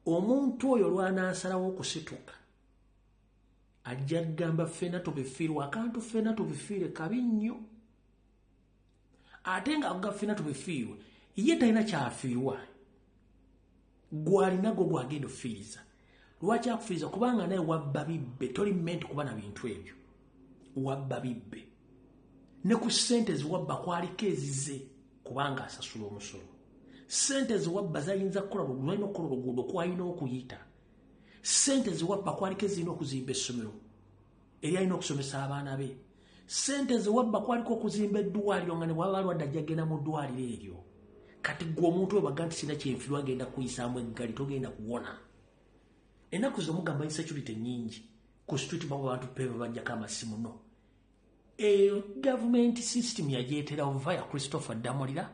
[SPEAKER 1] omuntu oyo lw'anaasalawo okusituka ajja kugamba ffenna tubifiirwa, akantu ffenna tubifiire kabi nnyo. Ate ng'akuga ffenna tubifiirwe, ye talina kyafiirwa, gw'alinago gw'agenda ofiiriza. Lwaki akufiiriza? Kubanga naye wabba bibbe, toli mmenti kuba na bintu ebyo. Wabba bibbe. Ne ku ssente ziwabba kwaliko ezize kubanga asasula omusolo. Ssente ziwabba zayinza kukola lulina okukola oluguudo kwalina okuyita. Ssente ziwabba kwaliko ezirina okuzimba essomero eryalina okusomesa abaana be. Ssente ziwabba kwaliko okuzimba eddwaliro nga ne bwaba balwadde ajja genda mu ddwaliro eryo. Kati gwe omuntu we baga nti sina kyenfiirwa agenda kuyisaamu eggali togenda kuwona. Ennaku z'omugamba insecurity nnyingi ku street abantu peva bajjako amasimu no. Government system yajeeterawo via Christopher Damolira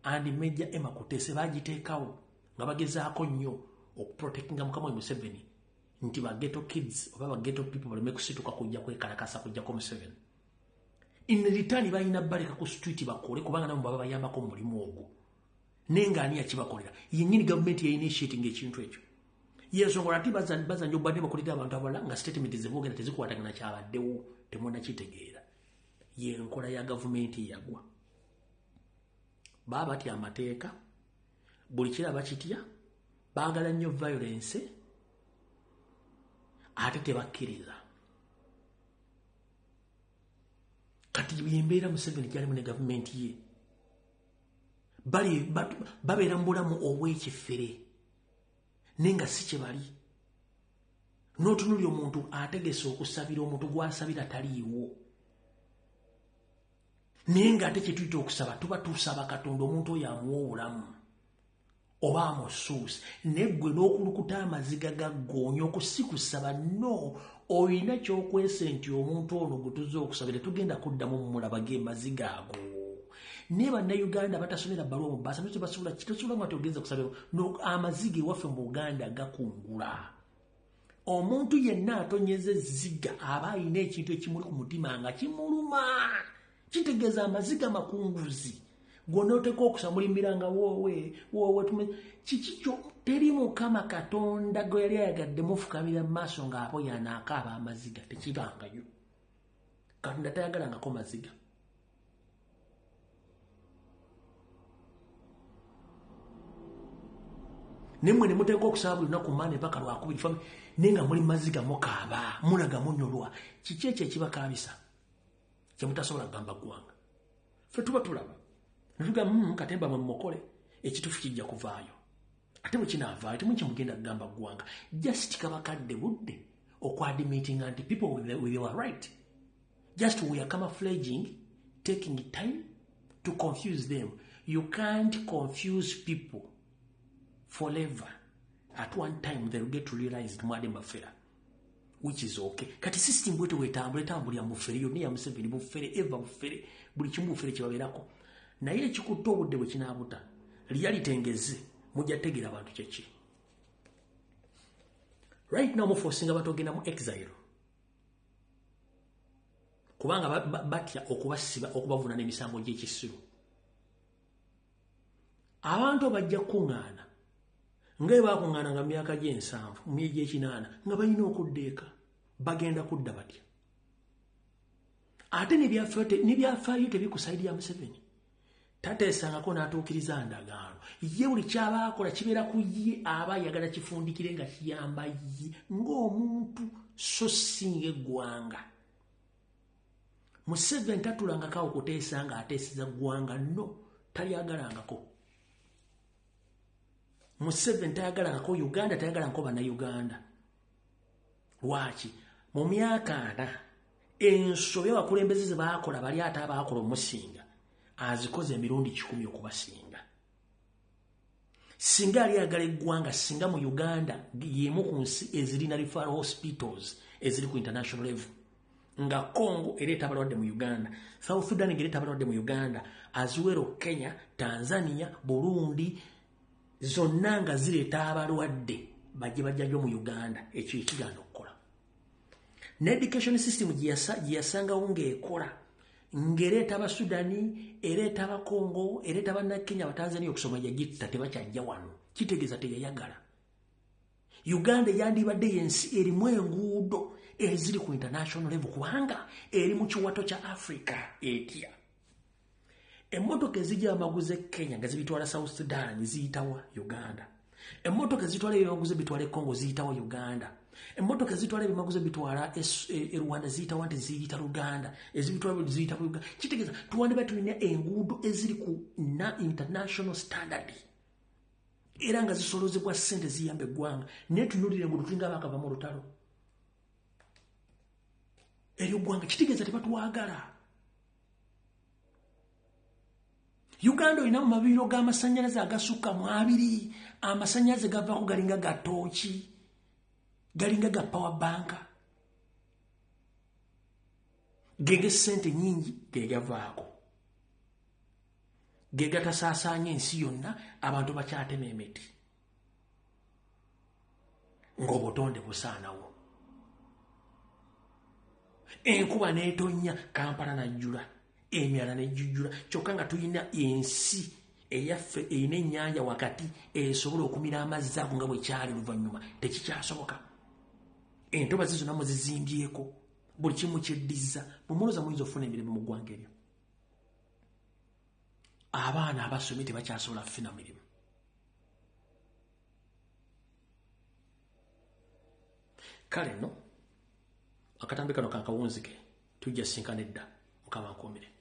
[SPEAKER 1] and Major Emma Kutese bagiteekawo nga bagezaako nnyo okuprotectinga Mukama Museveni nti ba ghetto kids oba ba ghetto people baleme kusituka kujja kwekalakasa kujjako Museveni. In return balina baleka ku street bakole kubanga nabo baba bayambako mu mulimu ogwo. Nenga ani yakibakolera yennyini government ya initiating ekintu ekyo. Yensongola ati bazanyo badde bakolera abantu abalala nga statement zebogera tezikwatagana kyabaddewo temwona kitegeera. Yenkola ya government yagwa. Baba ati amateeka buli kiraba kitya baagala nnyo violence ate tebakkiriza. Kati byembeera Museveni kyali mu government ye bali babeera mu bulamu obw'ekifere nenga si kye bali n'otunulira omuntu ategese okusabira omuntu gw'asabira taliiwo naye ng'ate kye tuyita okusaba tuba tusaba Katonda omuntu oyo amuwa obulamu oba amusuuse naye ggwe n'okulukuta amaziga gaggoonya okusikusaba no oyina kyokwese nti omuntu ono gwe tuzza okusabira tugenda kuddamu mumulaba g'emaziga ago. Naye bannayuganda batasomera bbaluwa mu bbaasa tosobola nga togenza kusabira amaziga ewaffe mu Buganda gakungula. Omuntu yenna atonyeza ezziga aba ayina ekintu ekimuli ku mutima nga kimuluma. Kitegeeza amaziga makunguzi gwonna oteeka okusamulimiranga woowe kikikyo teri Mukama Katonda gwe yali ayagadde mufukamira mu maaso ng'apo yanaakaaba amaziga tekibangayo. Katonda tayagalangako maziga. Nemwe ne muteeka okusaba buli lunaku maane mpaka lwakubiri fami naye nga muli maziga mukaaba mulaga munyolwa kiki ekyo ekibakaabisa kye mutasobola kugamba ggwanga. Ffe tuba tulaba ne tugamba Katemba mwe mukole ekituufu kijja kuvaayo ate bwe kinaavaayo temu kimugenda kugamba ggwanga just kabakadde budde okwadimitinga nti people we were right. Just we are camouflaging taking time to confuse them. You can't confuse people forever. At one time they'll get to realize mwade mafera, which is okay. Kati system bwetu wetambula mufere yo niya Museveni bufere eva bufere buli kimu bufere kibaberako naye ekikutta obudde bwe kinaabuta reality engeze mujja tegera abantu kyeki. Right now muforcing abantu ogenda mu exile kubanga batya okubasiba okubavuna n'emisango gy'ekisiru. Abantu bajja kuŋŋaana nga bakuŋŋaana nga myaka gy'ensanvu mu myezi gy'ekinaana nga balina okuddeeka bagenda kudda batya. Ate nebyafaayo tebikusaidia Museveni tateesangako n'atuukiriza ndagaano ye buli kyabaakola kibeera ku ye aba ayagala kifundikire nga kiyamba ye ng'omuntu so singa eggwanga. Museveni tatulangako okuteesa nga ateeseza ggwanga no talyagalangako. Museveni tayagalangako Uganda tayagalangako bannayuganda. Lwaki? Mu myaka 4 ensobe abakulembeze ze baakola bali ate abaakola omusinga azikoze emirundi 10 okubasinga. Singa ali agala eggwanga singa mu Uganda yemu ku nsi ezirina referral hospitals eziri ku international level nga Congo ereeta abalwadde mu Uganda, South Sudan ereeta abalwadde mu Uganda, as well Kenya, Tanzania, Burundi zonna nga zireeta abalwadde bajje bajjayo mu Uganda. Ekyo ekigenda okukola n'education system giyasangawo ng'ekola ng'ereeta Abasudani ereeta Abakongo ereeta Bannakenya Abatanzania okusoma yagitta tebakyajja wano kitegeeza teyayagala. Uganda yandibadde yensi erimu enguudo eziri ku international level kubanga eri mu kiwato kya Africa etya. Emmotoka ezijja amaguze Kenya nga zibitwala South Sudan ziyitawa Uganda. Emmotoka ezitwala ebimaguze bitwala Congo ziyitawa Uganda. Emmotoka ezitwala ebimaguze bitwala Rwanda ziyitawa nti ziyita Uganda. Ezibitwala ziyita Uganda. Kitegeeza tuwandibadde tulina enguudo eziri ku international standard era nga zisolozebwa ssente ziyamba eggwanga naye tunulire enguudo tulinga bakava mu lutalo eryo ggwanga. Kitegeeza tebatwagala. Uganda olina mu mabiro g'amasannyalaze agasukka mu 2 amasannyalaze gavaako galinga gatooki galinga ga power banka gege sente nyingi gegavaako gegatasaasanya ensi yonna abantu bakyatema emiti ng'obutonde busaanawo enkuba n'etonnya Kampala najjula emyala nejjujjula kyokka nga tulina ensi eyaffe eyina ennyanja wakati esobola okumira amazzi ago nga bwe kyali luvannyuma tekikyasoboka entobazi zonna muzizimbyeko buli kimu kyeddiza mumuluza muyinza okufuna emirimu mu ggwanga eryo abaana abasomye tebakyasobola kufuna mirimu kale no akatambi kano kankawunzike tujja sinkana edda mukama nkuumire